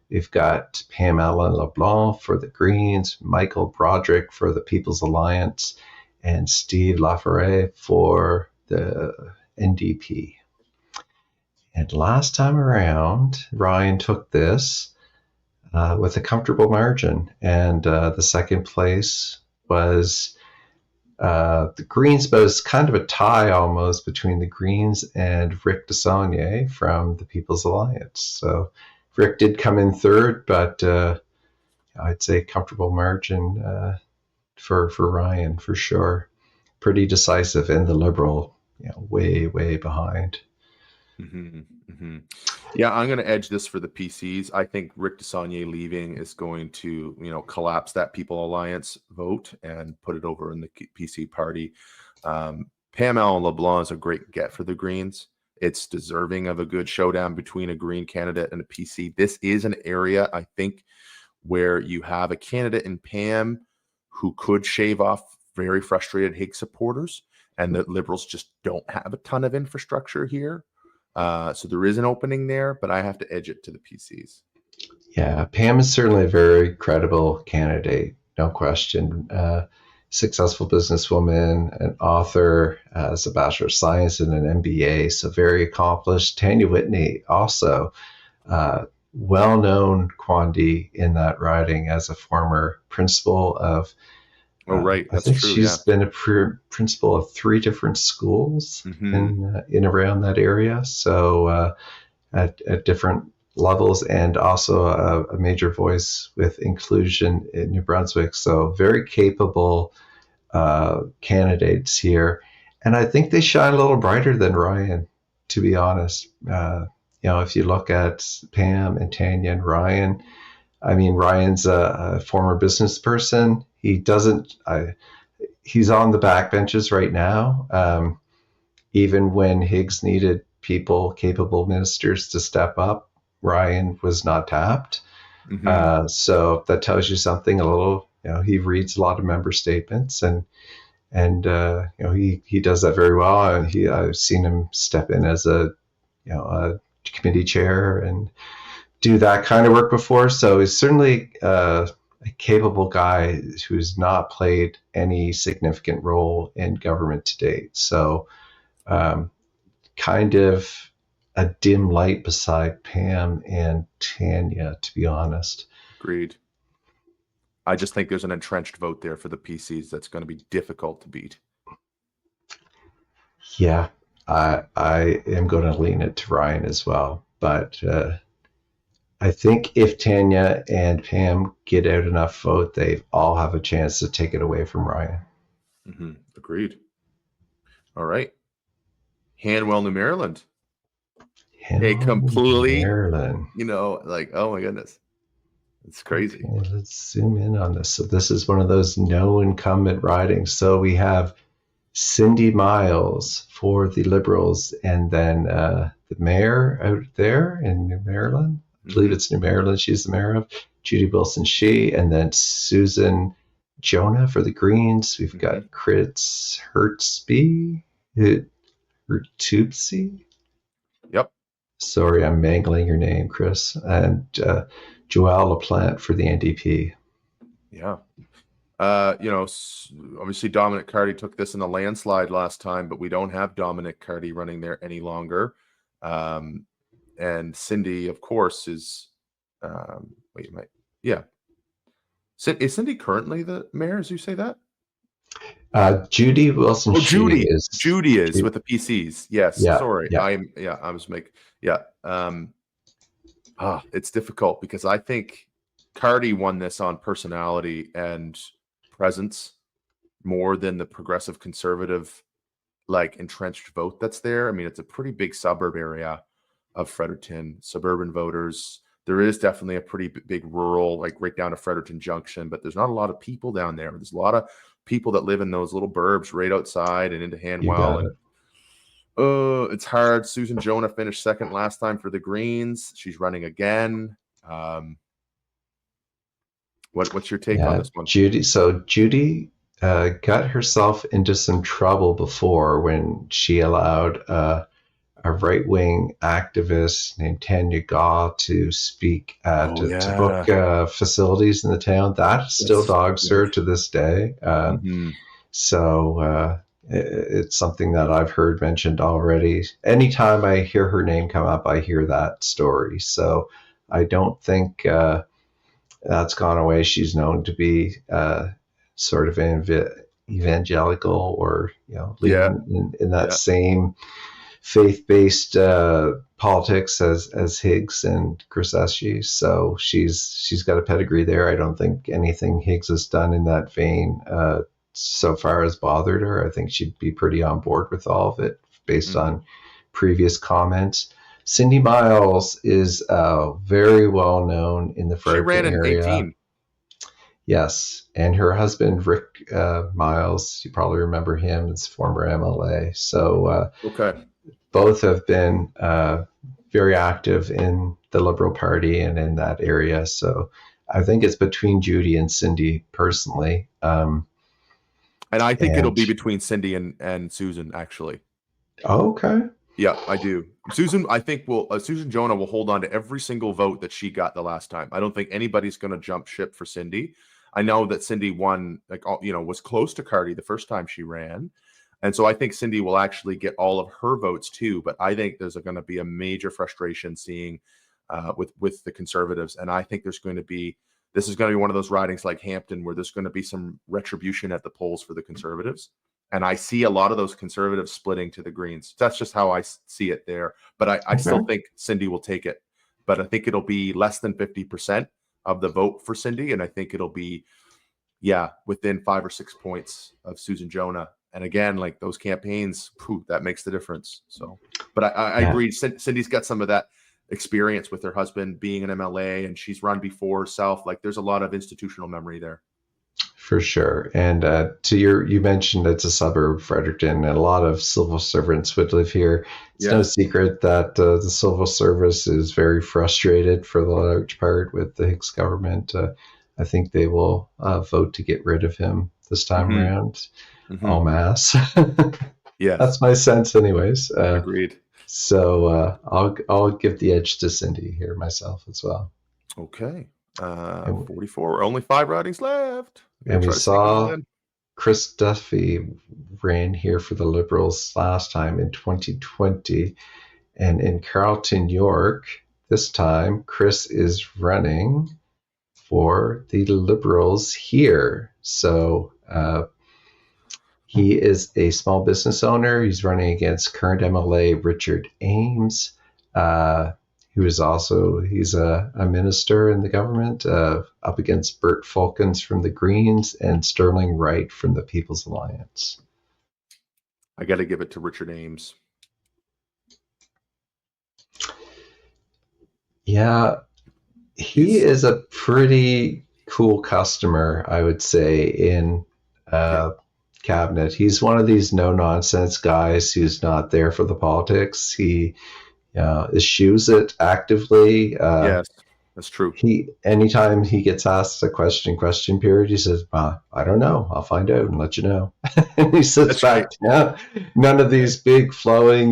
We've got Pam Allen LeBlanc for the Greens, Michael Broderick for the People's Alliance, and Steve Laforêt for the NDP. And last time around, Ryan took this with a comfortable margin. And the second place was the Greens, but it's kind of a tie almost between the Greens and Rick Desaulniers from the People's Alliance. So Rick did come in third, but I'd say comfortable margin for Ryan for sure. Pretty decisive, and the Liberal, way, way behind. Yeah, I'm going to edge this for the PCs. I think Rick Desaulniers leaving is going to, collapse that People Alliance vote and put it over in the PC party. Pam Allen LeBlanc is a great get for the Greens. It's deserving of a good showdown between a Green candidate and a PC. This is an area, I think, where you have a candidate in Pam who could shave off very frustrated Higgs supporters, and the Liberals just don't have a ton of infrastructure here. So there is an opening there, but I have to edge it to the PCs. Yeah, Pam is certainly a very credible candidate, no question. Successful businesswoman, an author, has a Bachelor of Science and an MBA, so very accomplished. Tanya Whitney, also well-known quandary in that riding as a former principal of right. That's I think true. She's been a principal of 3 different schools in around that area. So at different levels, and also a major voice with inclusion in New Brunswick. So very capable candidates here. And I think they shine a little brighter than Ryan, to be honest. If you look at Pam and Tanya and Ryan, I mean, Ryan's a former business person. He's on the backbenches right now. Even when Higgs needed capable ministers to step up, Ryan was not tapped. So that tells you something a little. He reads a lot of member statements, and he does that very well. And I've seen him step in as a committee chair and do that kind of work before. So he's certainly a capable guy who's not played any significant role in government to date. So kind of a dim light beside Pam and Tanya, to be honest. Agreed. I just think there's an entrenched vote there for the PCs that's going to be difficult to beat. Yeah, I am going to lean it to Ryan as well. But I think if Tanya and Pam get out enough vote, they all have a chance to take it away from Ryan. Mm-hmm. Agreed. All right. Hanwell, New Maryland. A completely, Maryland. like, oh my goodness. It's crazy. Okay, let's zoom in on this. So this is one of those no incumbent ridings. So we have Cindy Miles for the Liberals, and then the mayor out there in New Maryland. I believe it's New Maryland she's the mayor of, Judy Wilson-Shee, and then Susan Jonah for the Greens. We've got Chris Hertzby, Hertzby. Yep. Sorry, I'm mangling your name, Chris. And Joelle LaPlante for the NDP. Yeah. Obviously Dominic Carty took this in a landslide last time, but we don't have Dominic Carty running there any longer. And Cindy, of course, is Is Cindy currently the mayor, as you say that? Judy Wilson. Judy is with the PCs. Yes. Yeah, Sorry. yeah. It's difficult because I think Carty won this on personality and presence more than the progressive conservative, like, entrenched vote that's there. I mean, it's a pretty big suburb area of Fredericton, suburban voters. There is definitely a pretty big rural, like right down to Fredericton Junction, but there's not a lot of people down there. There's a lot of people that live in those little burbs right outside and into Hanwell. And it's hard. Susan Jonah finished second last time for the Greens. She's running again. What's your take on this one? Judy got herself into some trouble before when she allowed a right-wing activist named Tanya Gaw to speak to book facilities in the town. That still dogs her to this day. So it's something that I've heard mentioned already. Anytime I hear her name come up, I hear that story. So I don't think that's gone away. She's known to be sort of evangelical, or leading in that same faith-based politics as Higgs and Grassetti. So she's got a pedigree there. I don't think anything Higgs has done in that vein so far has bothered her. I think she'd be pretty on board with all of it based on previous comments. Cindy Miles is very well known in the Fredericton area. She ran in 18. Yes, and her husband Rick Miles, you probably remember him, as former MLA. So both have been very active in the Liberal Party and in that area. So I think it's between Judy and Cindy personally. And I think it'll be between Cindy and Susan, actually. Okay. Yeah, I do. Susan, I think Susan Jonah will hold on to every single vote that she got the last time. I don't think anybody's going to jump ship for Cindy. I know that Cindy won, was close to Carty the first time she ran. And so I think Cindy will actually get all of her votes too. But I think there's going to be a major frustration seeing with the Conservatives. And I think this is going to be one of those ridings like Hampton where there's going to be some retribution at the polls for the Conservatives. And I see a lot of those Conservatives splitting to the Greens. That's just how I see it there. But I still think Cindy will take it. But I think it'll be less than 50% of the vote for Cindy. And I think it'll be, within 5 or 6 points of Susan Jonah. And again, like those campaigns, that makes the difference. So, but I agree. Cindy's got some of that experience with her husband being an MLA, and she's run before herself. Like there's a lot of institutional memory there. For sure. And you mentioned it's a suburb of Fredericton, and a lot of civil servants would live here. It's no secret that the civil service is very frustrated for the large part with the Higgs government. I think they will vote to get rid of him this time around, en masse. Yeah, that's my sense, anyways. Agreed. So I'll give the edge to Cindy here myself as well. Okay. And, 44. Only 5 ridings left. and we Try to sneak them all saw in. Chris Duffy ran here for the Liberals last time in 2020. And in Carlton, York, this time, Chris is running for the Liberals here. So he is a small business owner. He's running against current MLA Richard Ames, who is also, he's a minister in the government, up against Bert Falkins from the Greens and Sterling Wright from the People's Alliance. I got to give it to Richard Ames. Yeah, he is a pretty cool customer, I would say, in cabinet. He's one of these no-nonsense guys who's not there for the politics. He eschews it actively. Yes, that's true. Anytime he gets asked a question period, he says, I don't know. I'll find out and let you know. And he sits back down. None of these big flowing,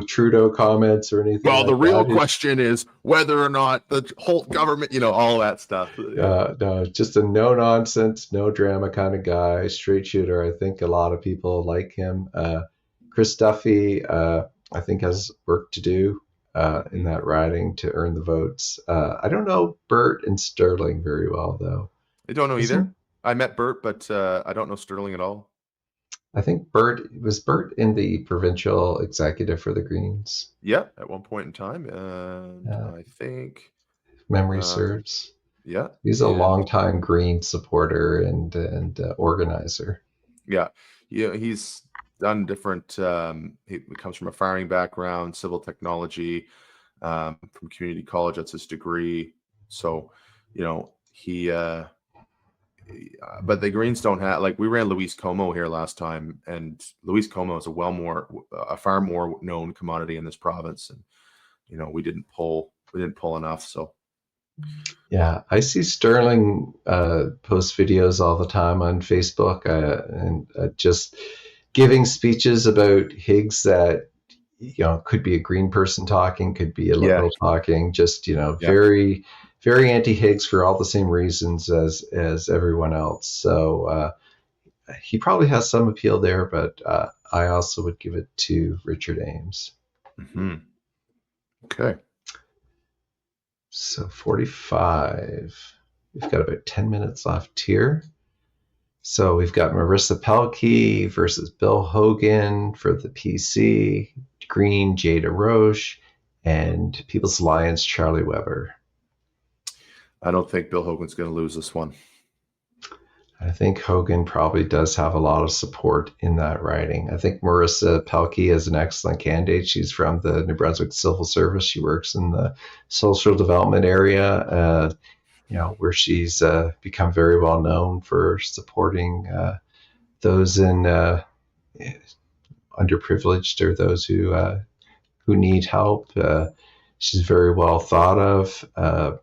Trudeau comments or anything. Well, the real question is whether or not the whole government, all that stuff. No, just a no-nonsense, no drama kind of guy, straight shooter. I think a lot of people like him. Chris Duffy, I think, has work to do in that riding to earn the votes. I don't know Bert and Sterling very well, though. I don't know either. I met Bert, but I don't know Sterling at all. I think Bert in the provincial executive for the Greens. Yeah, at one point in time. I think memory serves. Yeah. He's a longtime Green supporter and organizer. Yeah. He's done different, he comes from a farming background, civil technology, from community college. That's his degree. So, he, but the Greens don't have, like, we ran Luis Como here last time, and Luis Como is a far more known commodity in this province. And, we didn't pull enough. So. Yeah, I see Sterling post videos all the time on Facebook and just giving speeches about Higgs that could be a Green person talking, could be a Liberal talking, just very, very anti-Higgs for all the same reasons as everyone else. So he probably has some appeal there, but I also would give it to Richard Ames. Mm-hmm. Okay. So 45. We've got about 10 minutes left here. So we've got Marissa Pelkey versus Bill Hogan for the PC, Green Jada Roche, and People's Alliance Charlie Weber. I don't think Bill Hogan's going to lose this one. I think Hogan probably does have a lot of support in that riding. I think Marissa Pelkey is an excellent candidate. She's from the New Brunswick Civil Service. She works in the social development area, where she's become very well known for supporting those in underprivileged or those who need help. She's very well thought of.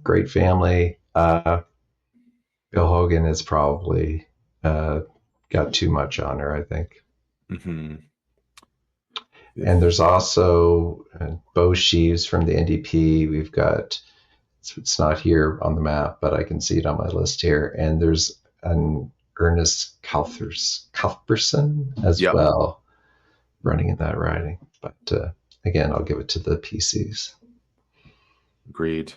Great family. Bill Hogan has probably got too much on her, I think. Mm-hmm. And there's also Beau Sheaves from the NDP. We've got, it's not here on the map, but I can see it on my list here. And there's an Ernest Cuthbertson as well running in that riding. But again, I'll give it to the PCs. Agreed.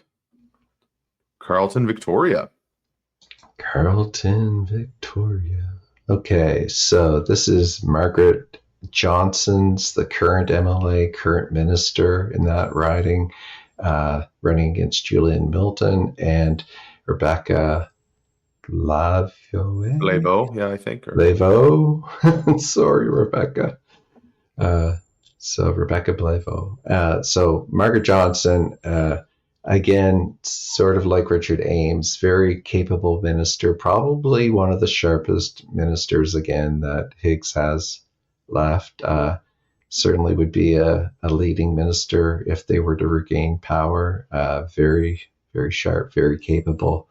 Carlton, Victoria. Okay, so this is Margaret Johnson's, the current MLA, current minister in that riding, running against Julian Milton and Rebecca Laveau, I think. Laveau. Sorry, Rebecca. So Rebecca Blaveau. So Margaret Johnson, again, sort of like Richard Ames, very capable minister, probably one of the sharpest ministers, again, that Higgs has left. Certainly would be a leading minister if they were to regain power. Very, very sharp, very capable,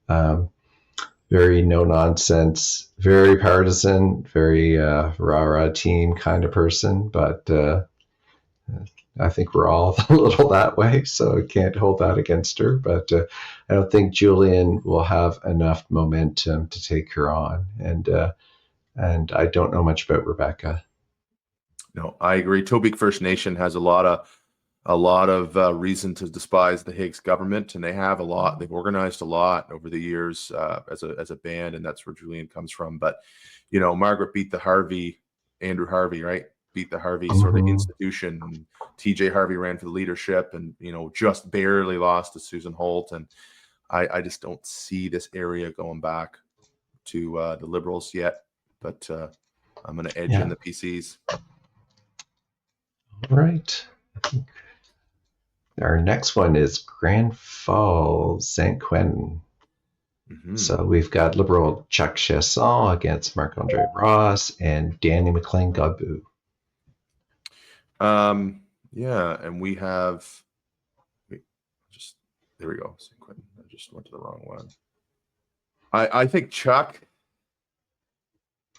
very no-nonsense, very partisan, very rah-rah team kind of person, but I think we're all a little that way, so I can't hold that against her. But I don't think Julian will have enough momentum to take her on. And I don't know much about Rebecca. No, I agree. Tobique First Nation has a lot of reason to despise the Higgs government, and they have a lot. They've organized a lot over the years as a band, and that's where Julian comes from. But Margaret beat the Andrew Harvey, right? Beat the Harvey sort of institution. TJ Harvey ran for the leadership, and just barely lost to Susan Holt. And I just don't see this area going back to the Liberals yet. But I'm going to edge in the PCs. All right. I think our next one is Grand Falls, St. Quentin. So we've got Liberal Chuck Chasson against Marc-Andre Ross and Danny McLean-Gabu. Yeah, and we have there we go, St. Quentin. I just went to the wrong one. I think Chuck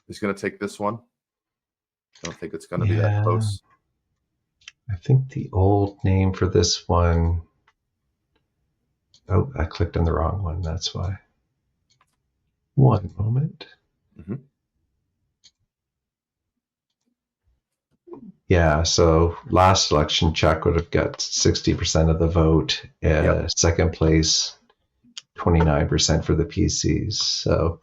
is going to take this one. I don't think it's going to be that close. I think the old name for this one. Oh, I clicked on the wrong one. That's why. One moment. Yeah, so last election, Chuck would have got 60% of the vote. Second place, 29% for the PCs. So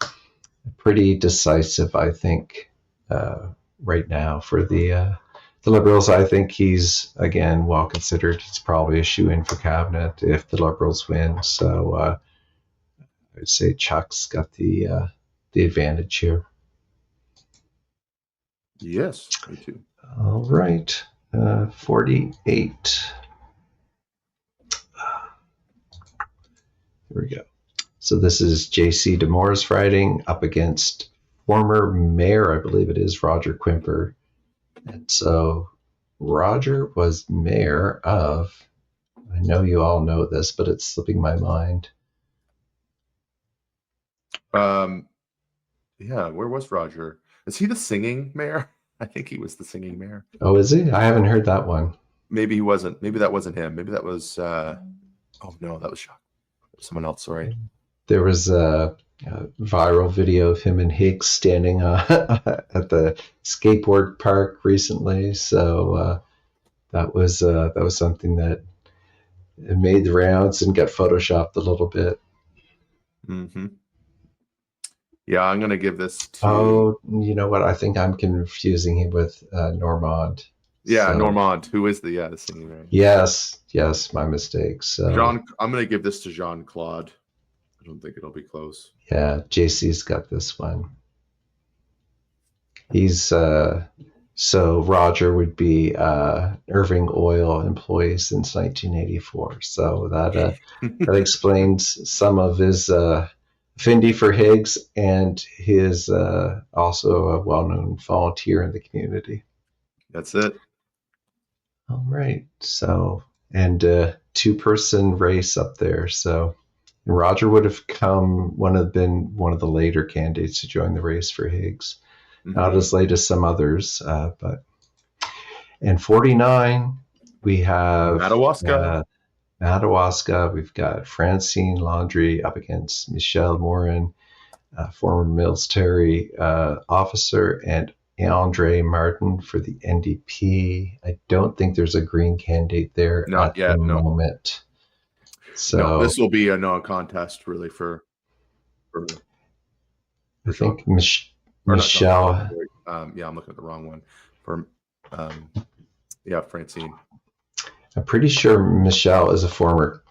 pretty decisive, I think, right now for the Liberals. I think he's, again, well considered. It's probably a shoe-in for cabinet if the Liberals win. So I would say Chuck's got the advantage here. Yes, me too. All right, 48. Here we go. So this is J.C. D'Amour's riding up against former mayor, I believe it is, Roger Quimper. And so Roger was mayor of, I know you all know this, but it's slipping my mind. Yeah, where was Roger? Is he the singing mayor? I think he was the singing mayor. Oh, is he? I haven't heard that one. Maybe he wasn't. Maybe that wasn't him. Maybe that was, oh no, that was someone else, sorry. There was a viral video of him and Higgs standing at the skateboard park recently. So that was something that made the rounds and got photoshopped a little bit. Yeah, I'm going to give this to... Oh, you know what? I think I'm confusing him with Normand. Yeah, so, Normand, who is the singing man. Yes, my mistake. So I'm going to give this to Jean-Claude. I don't think it'll be close. Yeah, JC's got this one. He's so Roger would be Irving Oil employee since 1984. So that explains some of his affinity for Higgs, and his also a well-known volunteer in the community. That's it. All right. So, and two-person race up there. So Roger would have been one of the later candidates to join the race for Higgs. Not as late as some others, but. And 49, we have Madawaska. We've got Francine Landry up against Michelle Morin, former military officer, and Andre Martin for the NDP. I don't think there's a Green candidate there at the moment. So this will be a non-contest, really, for I think Michelle. I'm looking at the wrong one. For Francine. I'm pretty sure Michelle is a former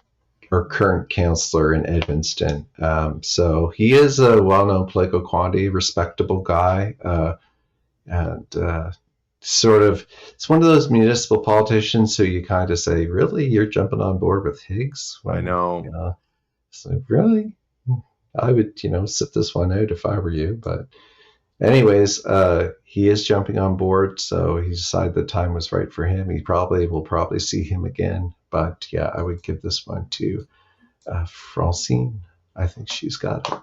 or current councillor in Edmundston. So he is a well-known political quantity, respectable guy, and sort of, it's one of those municipal politicians who you kind of say, really, you're jumping on board with Higgs? I know. So really, I would, sit this one out if I were you. But anyways, he is jumping on board, so he decided the time was right for him. We'll probably see him again. But yeah, I would give this one to Francine. I think she's got it.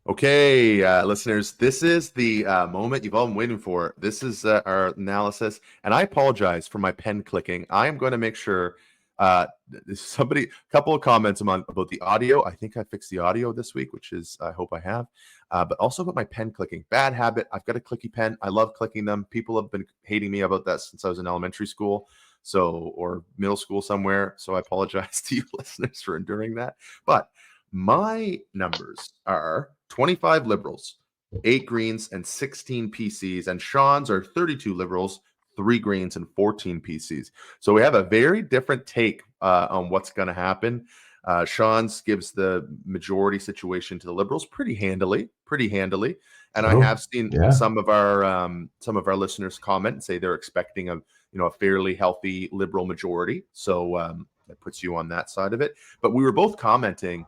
Okay, listeners, this is the moment you've all been waiting for. This is our analysis, and I apologize for my pen clicking. I am going to make sure a couple of comments about the audio. I think I fixed the audio this week, which is, I hope I have, but also about my pen clicking. Bad habit. I've got a clicky pen. I love clicking them. People have been hating me about that since I was in elementary school, or middle school somewhere. So I apologize to you listeners for enduring that. But my numbers are 25 Liberals, 8 Greens, and 16 PCs. And Sean's are 32 Liberals, 3 Greens, and 14 PCs. So we have a very different take on what's going to happen. Sean's gives the majority situation to the Liberals pretty handily. And I Oh, have seen yeah. some of our listeners comment and say they're expecting a fairly healthy Liberal majority. So that puts you on that side of it. But we were both commenting,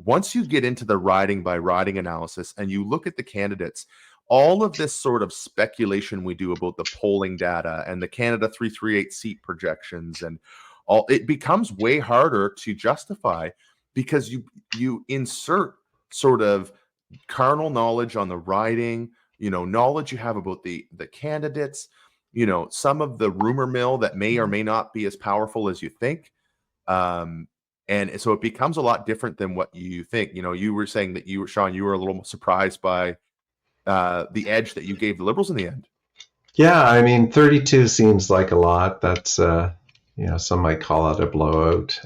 once you get into the riding by riding analysis and you look at the candidates, all of this sort of speculation we do about the polling data and the Canada 338 seat projections and all, it becomes way harder to justify because you insert sort of carnal knowledge on the riding, knowledge you have about the candidates, some of the rumor mill that may or may not be as powerful as you think. And so it becomes a lot different than what you think. You were saying that Sean, you were a little surprised by the edge that you gave the Liberals in the end. Yeah, I mean, 32 seems like a lot. That's, some might call it a blowout.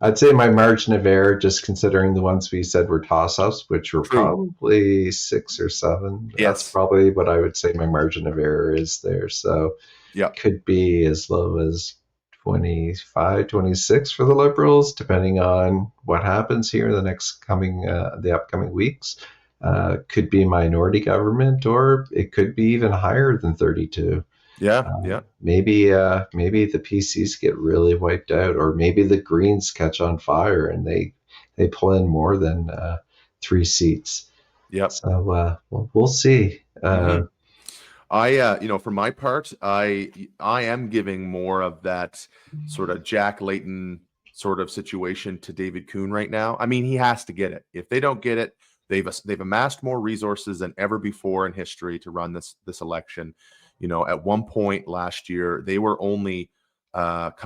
I'd say my margin of error, just considering the ones we said were toss-ups, which were True. probably 6 or 7. Yes. That's probably what I would say my margin of error is there. So Yeah. could be as low as 25, 26 for the Liberals, depending on what happens here in the upcoming weeks. Could be minority government, or it could be even higher than 32. Yeah. Maybe the PCs get really wiped out, or maybe the Greens catch on fire and they pull in more than 3 seats. Yep. So we'll see. For my part, I am giving more of that sort of Jack Layton sort of situation to David Kuhn right now. I mean, he has to get it. If they don't get it, they've amassed more resources than ever before in history to run this election. At one point last year, they were only like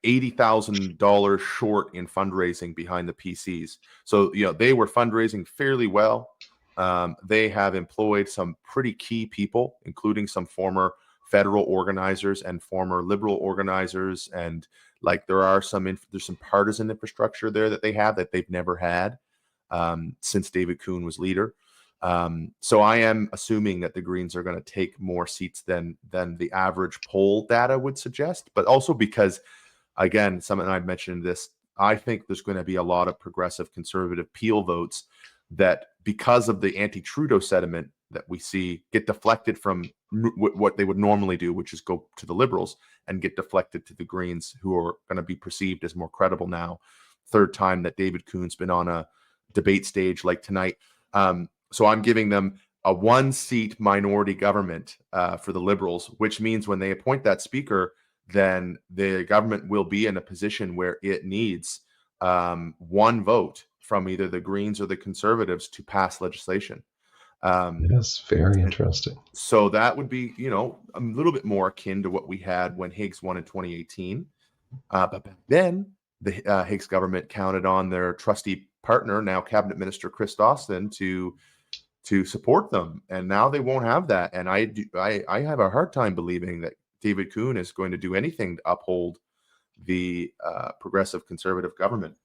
$80,000 short in fundraising behind the PCs. So they were fundraising fairly well. They have employed some pretty key people, including some former federal organizers and former Liberal organizers, and there's some partisan infrastructure there that they have that they've never had since David Kuhn was leader. So I am assuming that the Greens are going to take more seats than the average poll data would suggest, but also because, again, something I've mentioned this, I think there's going to be a lot of progressive conservative Peel votes that, because of the anti-Trudeau sentiment that we see, get deflected from what they would normally do, which is go to the Liberals, and get deflected to the Greens, who are going to be perceived as more credible now. Third time that David Kuhn's been on a debate stage like tonight. So I'm giving them a 1-seat minority government for the Liberals, which means when they appoint that speaker, then the government will be in a position where it needs 1 vote from either the Greens or the Conservatives to pass legislation. Yes, very interesting. So that would be, a little bit more akin to what we had when Higgs won in 2018. But back then, the Higgs government counted on their trusty partner, now Cabinet Minister Chris Dawson, to support them, and now they won't have that. And I have a hard time believing that David Kuhn is going to do anything to uphold the progressive conservative government.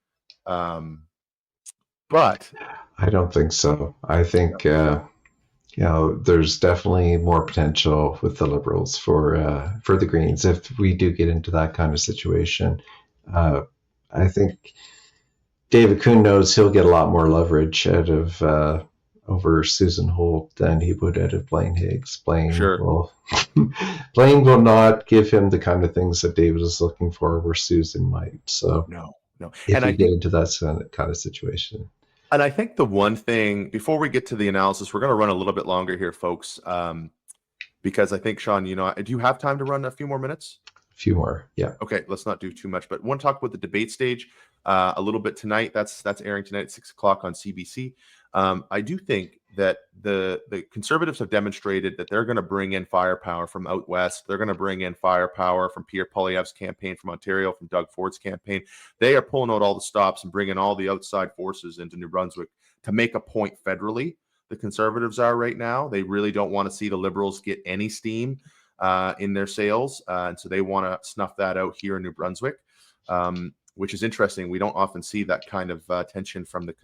But I don't think so. I think there's definitely more potential with the Liberals for the Greens if we do get into that kind of situation. I think David Kuhn knows he'll get a lot more leverage out of over Susan Holt than he would out of Blaine Higgs. Blaine will not give him the kind of things that David is looking for, where Susan might. So no. If we get into that kind of situation. And I think the one thing, before we get to the analysis, we're going to run a little bit longer here, folks, because I think, Sean, do you have time to run a few more minutes? A few more, yeah. Okay, let's not do too much, but I want to talk about the debate stage. a little bit tonight. That's airing tonight at 6 o'clock on CBC. I do think that the Conservatives have demonstrated that they're going to bring in firepower from out west. They're going to bring in firepower from Pierre Poilievre's campaign from Ontario, from Doug Ford's campaign. They are pulling out all the stops and bringing all the outside forces into New Brunswick to make a point federally. The Conservatives are right now. They really don't want to see the Liberals get any steam in their sails, and so they want to snuff that out here in New Brunswick. Which is interesting. We don't often see that kind of tension from the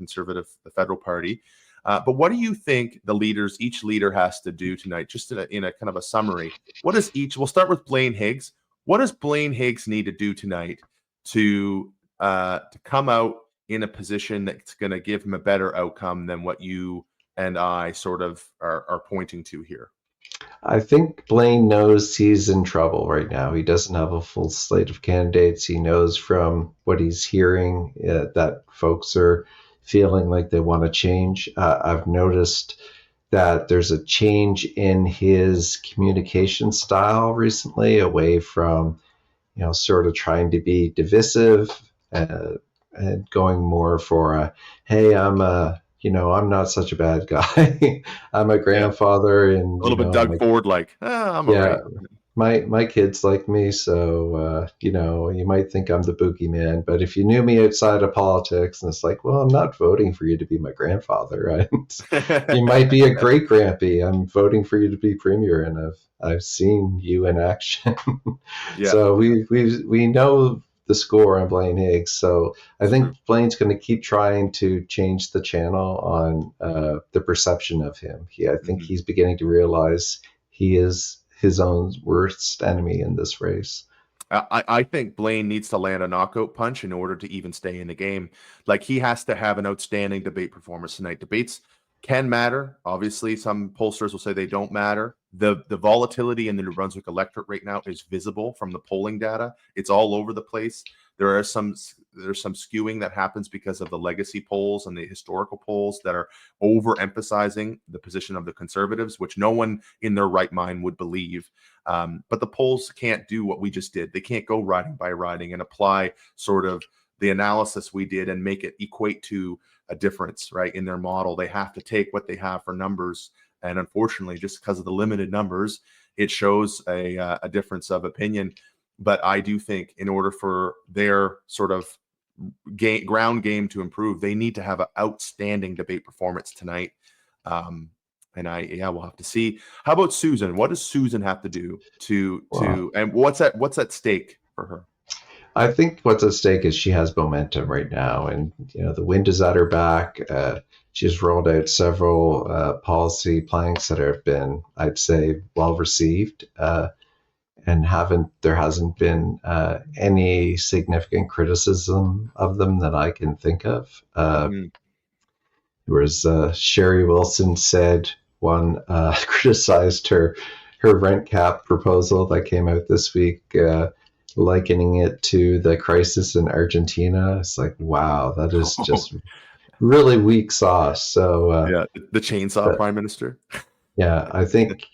federal party. But what do you think each leader has to do tonight? Just in a kind of a summary, we'll start with Blaine Higgs. What does Blaine Higgs need to do tonight to come out in a position that's going to give him a better outcome than what you and I sort of are pointing to here? I think Blaine knows he's in trouble right now. He doesn't have a full slate of candidates. He knows from what he's hearing that folks are feeling like they want to change. I've noticed that there's a change in his communication style recently, away from, sort of trying to be divisive and going more for hey, I'm not such a bad guy. I'm a grandfather, and a little bit Doug Ford like. I'm all right. My kids like me, so you might think I'm the boogeyman, but if you knew me outside of politics, and it's like, well, I'm not voting for you to be my grandfather, right? You might be a great grampy. I'm voting for you to be premier, and I've seen you in action. So we know the score on Blaine Higgs. So I think Blaine's going to keep trying to change the channel on the perception of him. I think he's beginning to realize he is his own worst enemy in this race. I think Blaine needs to land a knockout punch in order to even stay in the game. Like, he has to have an outstanding debate performance tonight. Debates can matter. Obviously, some pollsters will say they don't matter. The volatility in the New Brunswick electorate right now is visible from the polling data. It's all over the place. There's some skewing that happens because of the legacy polls and the historical polls that are overemphasizing the position of the Conservatives, which no one in their right mind would believe. But the polls can't do what we just did. They can't go riding by riding and apply sort of the analysis we did and make it equate to a difference, right? In their model, they have to take what they have for numbers. And unfortunately, just because of the limited numbers, it shows a difference of opinion. But I do think in order for their sort of ground game to improve, they need to have an outstanding debate performance tonight. And we'll have to see. How about Susan? What does Susan have to do and what's at stake for her? I think what's at stake is she has momentum right now, and the wind is at her back. She's rolled out several policy planks that have been, I'd say, well received, and there hasn't been any significant criticism of them that I can think of. Whereas Sherry Wilson said one criticized her rent cap proposal that came out this week, likening it to the crisis in Argentina. It's like, wow, that is just really weak sauce. So the chainsaw prime minister. Yeah, I think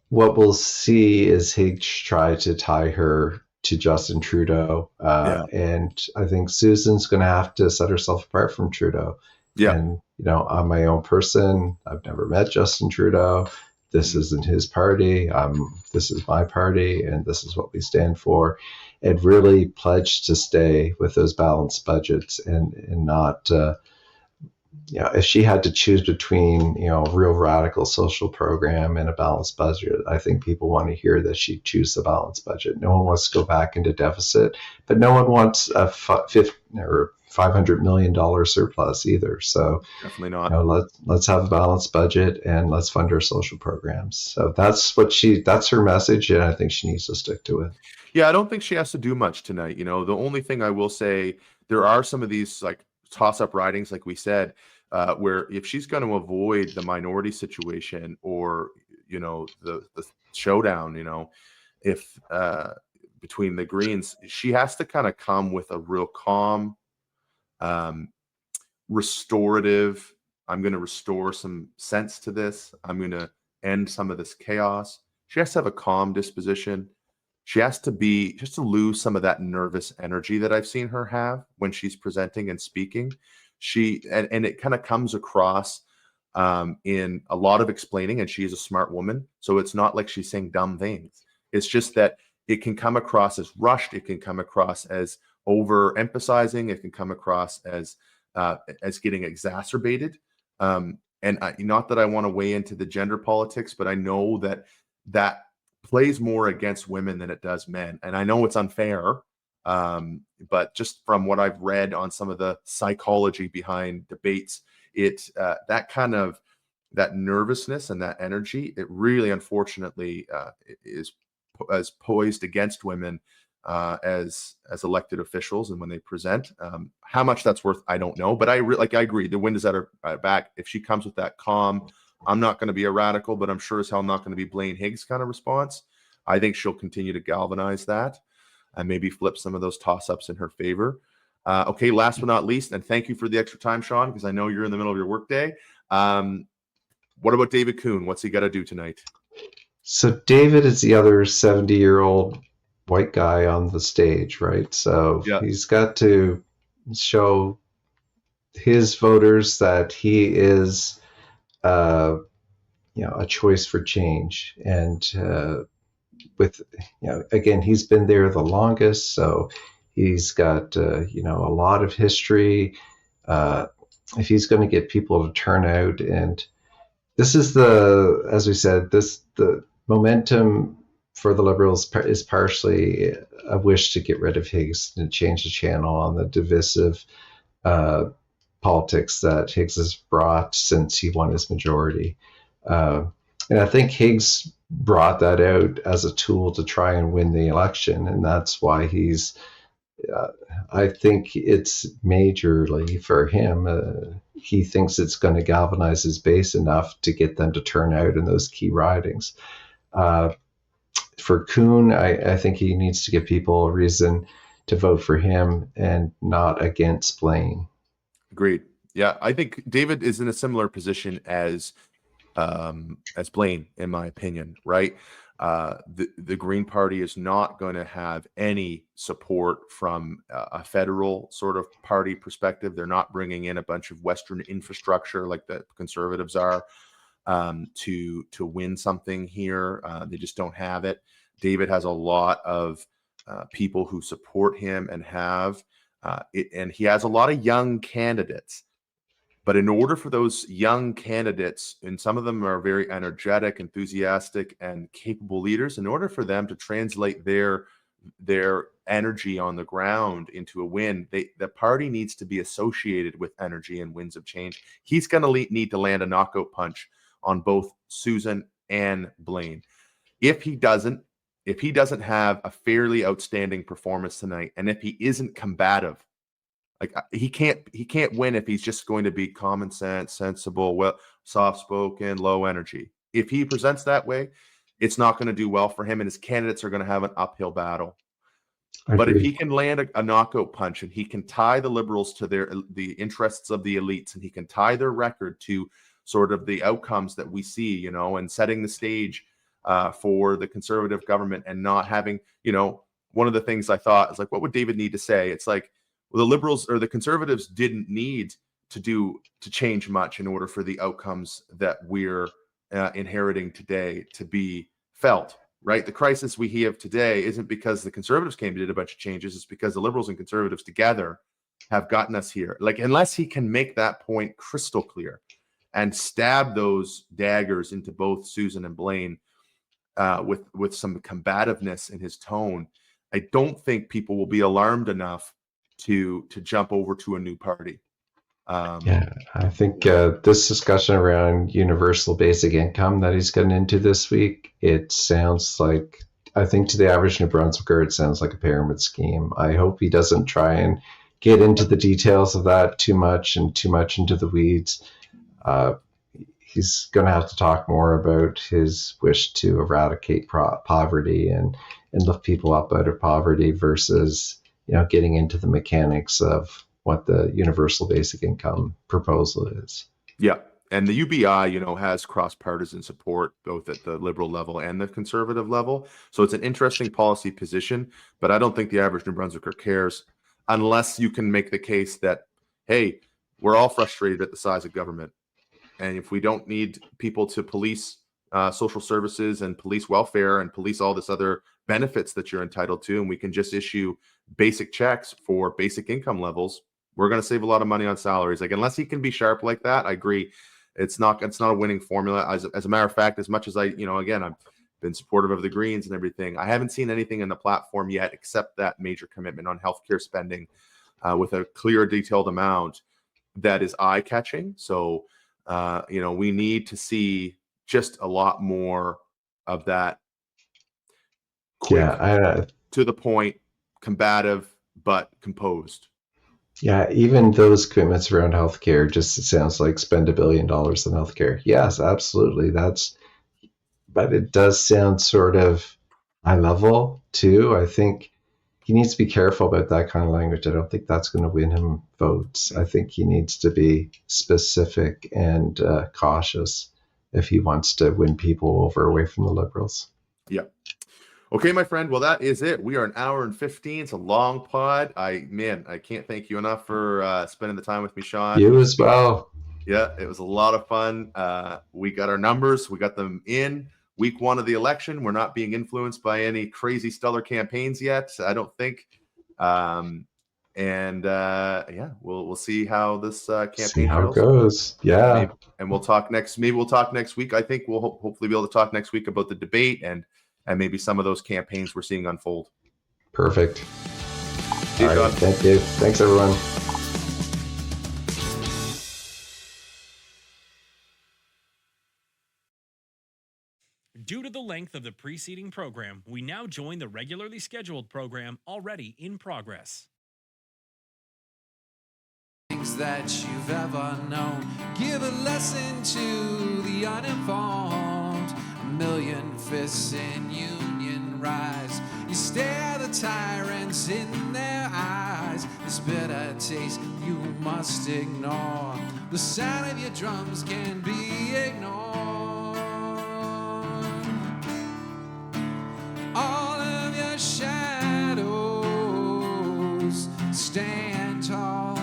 what we'll see is Higgs try to tie her to Justin Trudeau, and I think Susan's going to have to set herself apart from Trudeau. And I'm my own person. I've never met Justin Trudeau. This isn't his party. This is my party, and this is what we stand for. And really pledge to stay with those balanced budgets and not, if she had to choose between, a real radical social program and a balanced budget, I think people want to hear that she choose the balanced budget. No one wants to go back into deficit, but no one wants a $500 million surplus either. So definitely not. Let's have a balanced budget and let's fund our social programs. So that's her message, and I think she needs to stick to it. Yeah, I don't think she has to do much tonight. The only thing I will say, there are some of these like toss-up ridings, like we said, where if she's going to avoid the minority situation or the showdown, if between the Greens, she has to kind of come with a real calm, restorative, I'm going to restore some sense to this, I'm going to end some of this chaos. She has to have a calm disposition. she has to lose some of that nervous energy that I've seen her have when she's presenting and speaking. And it kind of comes across in a lot of explaining, and she is a smart woman. So it's not like she's saying dumb things. It's just that it can come across as rushed. It can come across as overemphasizing. It can come across as getting exacerbated. Not that I want to weigh into the gender politics, but I know that plays more against women than it does men. And I know it's unfair, but just from what I've read on some of the psychology behind debates, that nervousness and that energy, it really, unfortunately, is poised against women as elected officials and when they present. How much that's worth, I don't know, but I agree. The wind is at her back. If she comes with that calm, I'm not going to be a radical, but I'm sure as hell not going to be Blaine Higgs kind of response. I think she'll continue to galvanize that and maybe flip some of those toss-ups in her favor. Okay, last but not least, and thank you for the extra time, Shawn, because I know you're in the middle of your workday. What about David Kuhn? What's he got to do tonight? So David is the other 70-year-old white guy on the stage, right? So he's got to show his voters that he is, a choice for change. And again, he's been there the longest, so he's got a lot of history. If he's going to get people to turn out, and this is as we said, the momentum for the Liberals is partially a wish to get rid of Higgs and change the channel on the divisive politics that Higgs has brought since he won his majority. And I think Higgs brought that out as a tool to try and win the election, and that's why he's I think it's majorly for him. He thinks it's going to galvanize his base enough to get them to turn out in those key ridings. For Kuhn, I think he needs to give people a reason to vote for him and not against Blaine. Agreed. Yeah, I think David is in a similar position as Blaine, in my opinion, right? The Green Party is not going to have any support from a federal sort of party perspective. They're not bringing in a bunch of Western infrastructure like the Conservatives are to win something here. They just don't have it. David has a lot of people who support him and and he has a lot of young candidates. But in order for those young candidates, and some of them are very energetic, enthusiastic, and capable leaders, in order for them to translate their energy on the ground into a win, the party needs to be associated with energy and winds of change. He's going to need to land a knockout punch on both Susan and Blaine. If he doesn't have a fairly outstanding performance tonight, and if he isn't combative, like he can't win if he's just going to be common sense, sensible, well, soft-spoken, low energy. If he presents that way, it's not going to do well for him, and his candidates are going to have an uphill battle. But if he can land a knockout punch, and he can tie the Liberals to the interests of the elites, and he can tie their record to sort of the outcomes that we see, and setting the stage for the Conservative government, and not having, one of the things I thought is like, what would David need to say? It's like, well, the Liberals or the Conservatives didn't need to change much in order for the outcomes that we're inheriting today to be felt, right? The crisis we have today isn't because the Conservatives came and did a bunch of changes. It's because the Liberals and Conservatives together have gotten us here. Like, unless he can make that point crystal clear and stab those daggers into both Susan and Blaine with some combativeness in his tone, I don't think people will be alarmed enough to jump over to a new party. I think this discussion around universal basic income that he's getting into this week, it sounds like, I think to the average New Brunswicker, it sounds like a pyramid scheme. I hope he doesn't try and get into the details of that too much into the weeds. He's going to have to talk more about his wish to eradicate poverty and lift people up out of poverty versus getting into the mechanics of what the universal basic income proposal is. Yeah. And the UBI, has cross-partisan support both at the liberal level and the conservative level. So it's an interesting policy position, but I don't think the average New Brunswicker cares unless you can make the case that, hey, we're all frustrated at the size of government. And if we don't need people to police social services and police welfare and police all this other benefits that you're entitled to, and we can just issue basic checks for basic income levels, we're going to save a lot of money on salaries. Like, unless he can be sharp like that, I agree. It's not a winning formula. As a matter of fact, as much as again, I've been supportive of the Greens and everything, I haven't seen anything in the platform yet except that major commitment on healthcare spending with a clear, detailed amount that is eye-catching. So, we need to see just a lot more of that quick, Yeah, to the point, combative, but composed. yeah, even those commitments around healthcare just sounds like spend $1 billion in healthcare. Yes, absolutely. But it does sound sort of high level too. I think he needs to be careful about that kind of language. I don't think that's going to win him votes. I think he needs to be specific and cautious if he wants to win people over away from the Liberals. Yeah. Okay, my friend. Well, that is it. We are an hour and 15. It's a long pod. I can't thank you enough for spending the time with me, Shawn. You as well. Yeah, it was a lot of fun. We got our numbers. We got them in week 1 of the election. We're not being influenced by any crazy stellar campaigns yet, I don't think. We'll see how this campaign See how it goes. Yeah. Maybe we'll talk next week. I think we'll hopefully be able to talk next week about the debate and maybe some of those campaigns we're seeing unfold. Perfect. See you, All right, Shawn. thank you. Thanks, everyone. Due to the length of the preceding program, we now join the regularly scheduled program already in progress. Things that you've ever known. Give a lesson to the uninformed. A million fists in union rise. You stare the tyrants in their eyes. This bitter taste you must ignore. The sound of your drums can be ignored. All of your shadows stand tall.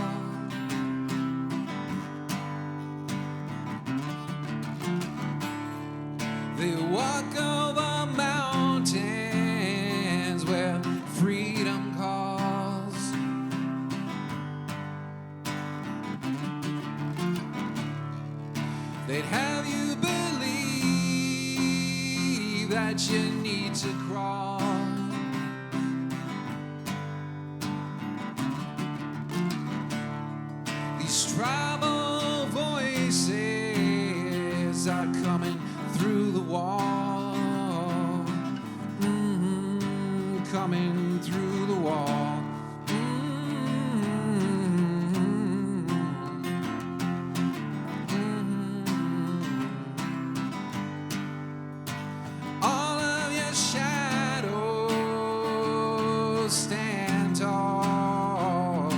They walk over mountains where freedom calls. They'd have you believe that you need to crawl. These tribal voices are coming through the wall, coming through the wall. All of your shadows stand tall.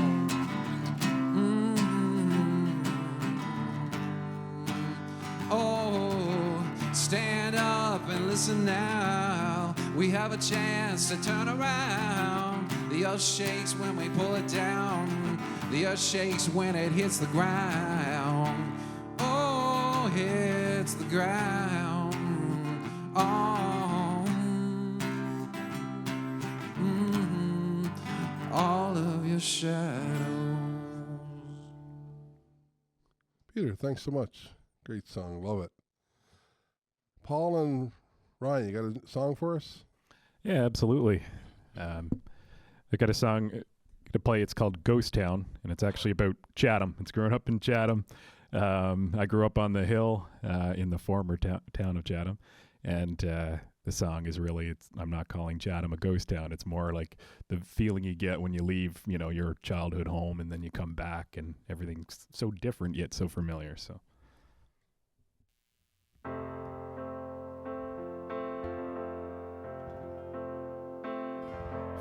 Oh, stand up and listen now. We have a chance to turn around. The earth shakes when we pull it down. The earth shakes when it hits the ground. Oh, hits the ground. Oh, all of your shadows. Peter, thanks so much. Great song. Love it. Paul and Ryan, you got a song for us? Yeah, absolutely. I got a song to play. It's called Ghost Town, and it's actually about Chatham. It's growing up in Chatham. I grew up on the hill in the former town of Chatham, and the song is really, I'm not calling Chatham a ghost town. It's more like the feeling you get when you leave, your childhood home, and then you come back, and everything's so different yet so familiar. So.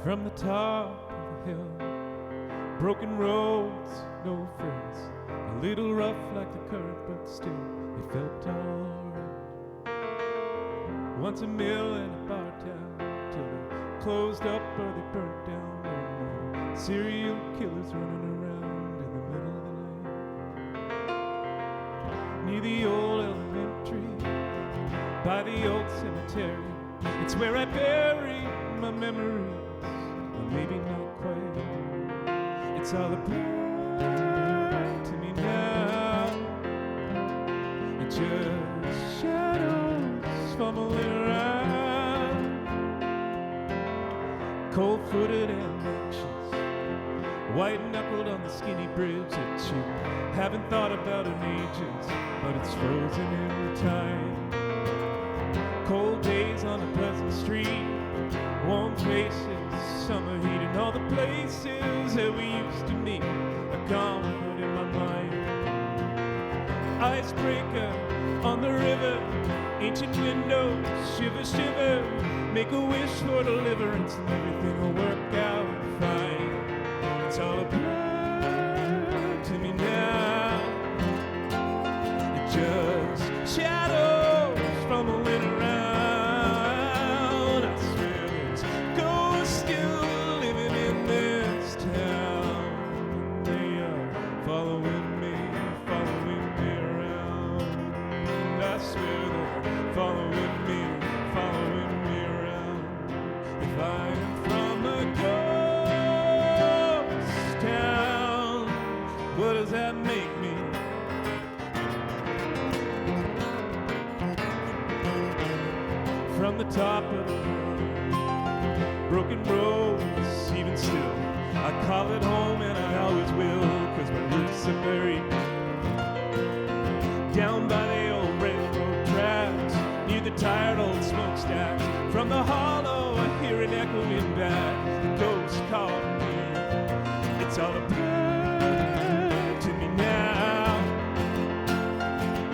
From the top of the hill, Broken roads, no friends, a little rough like the current, but still it felt alright. Once a mill and a bar town, till they closed up or they burnt down. No more serial killers running around in the middle of the night. Near the old elementary, by the old cemetery, it's where I bury my memories, or maybe not quite. It's all a blur to me now. It's just shadows fumbling around, cold-footed and anxious, white-knuckled on the skinny bridge that you haven't thought about in ages, but it's frozen in time. Cold days on a pleasant street, warm faces, summer heat, and all the places that we used to meet are gone but in my mind. Icebreaker on the river, ancient windows, shiver, shiver, make a wish for deliverance and everything will work out fine. It's all a blur to me now. It's just shadows fumbling around. I swear there's ghosts still living in this town, and they are following me around. I swear they're following me around. If I am from a ghost town, what does that make me? From the top of the world, broken roads, even still, I call it home and I always will, 'cause my roots are buried down by the old railroad tracks, near the tired old smokestacks. From the hollow I hear it echoing back, the ghost calling me. It's all a blur to me now.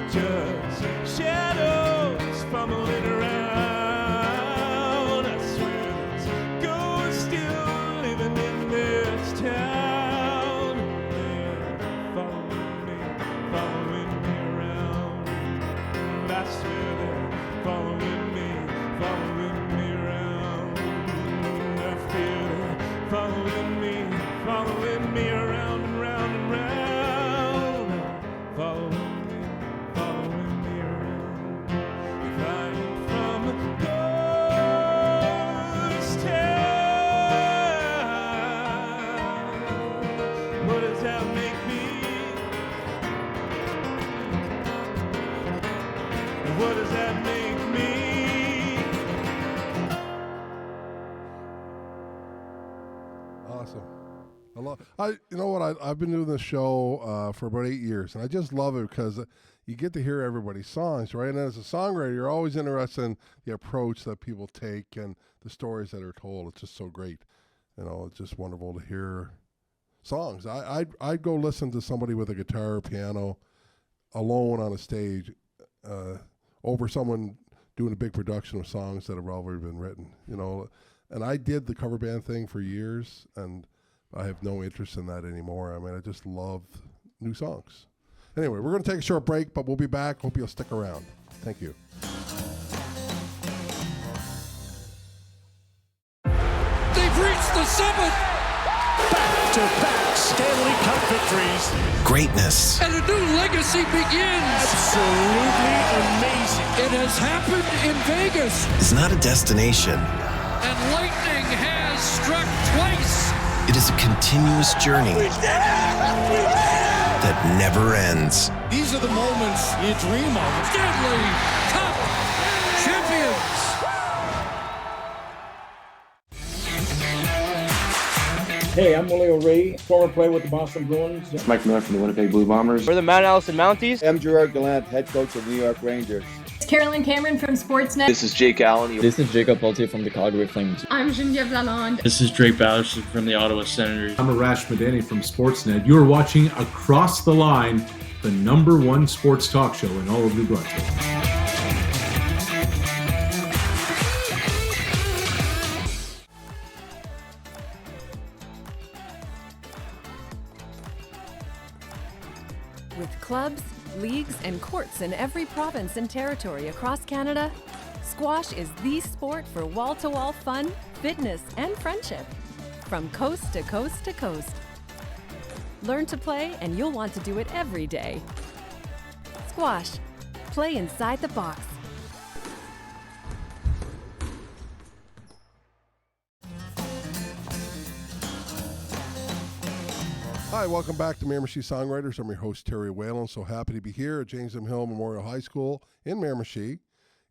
Just shadows fumbling around. I swear there's ghosts still living in this town. They're following me around. I swear they're following me around. I feel they're following me around and round and round. Following me around. If I am from a ghost town, what does that make me? What does that make me? Awesome. You know what? I've been doing this show for about 8 years, and I just love it because you get to hear everybody's songs, right? And as a songwriter, you're always interested in the approach that people take and the stories that are told. It's just so great. You know, it's just wonderful to hear songs. I'd go listen to somebody with a guitar or piano alone on a stage over someone doing a big production of songs that have already been written, you know. And I did the cover band thing for years, and I have no interest in that anymore. I mean, I just love new songs. Anyway, we're going to take a short break, but we'll be back. Hope you'll stick around. Thank you. They've reached the summit! Back-to-back Stanley Cup victories. Greatness. And a new legacy begins. Absolutely amazing. It has happened in Vegas. Is not a destination. And lightning has struck twice. It is a continuous journey that never ends. These are the moments you dream of. Stanley Cup champions. Hey, I'm Willie O'Ree, former player with the Boston Bruins. Mike Miller from the Winnipeg Blue Bombers. We're the Mount Allison Mounties. I'm Gerard Gallant, head coach of the New York Rangers. It's Carolyn Cameron from Sportsnet. This is Jake Allen. This is Jacob Poltier from the Calgary Flames. I'm Genevieve Lalonde. This is Drake Batherson from the Ottawa Senators. I'm Arash Madani from Sportsnet. You are watching Across the Line, the #1 sports talk show in all of New Brunswick. With clubs, leagues, and courts in every province and territory across Canada, squash is the sport for wall-to-wall fun, fitness, and friendship. From coast to coast to coast. Learn to play and you'll want to do it every day. Squash. Play inside the box. Hi, welcome back to Miramichi Songwriters. I'm your host, Terry Whalen. So happy to be here at James M. Hill Memorial High School in Miramichi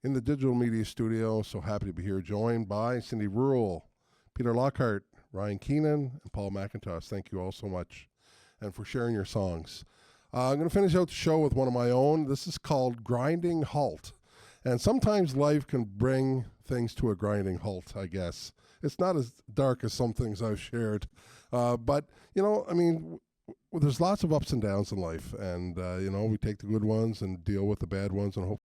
in the digital media studio. So happy to be here, joined by Cindy Rural, Peter Lockhart, Ryan Keenan, and Paul McIntosh. Thank you all so much and for sharing your songs. I'm going to finish out the show with one of my own. This is called Grinding Halt. And sometimes life can bring things to a grinding halt, I guess. It's not as dark as some things I've shared. But, you know, I mean, there's lots of ups and downs in life. And, you know, we take the good ones and deal with the bad ones and hope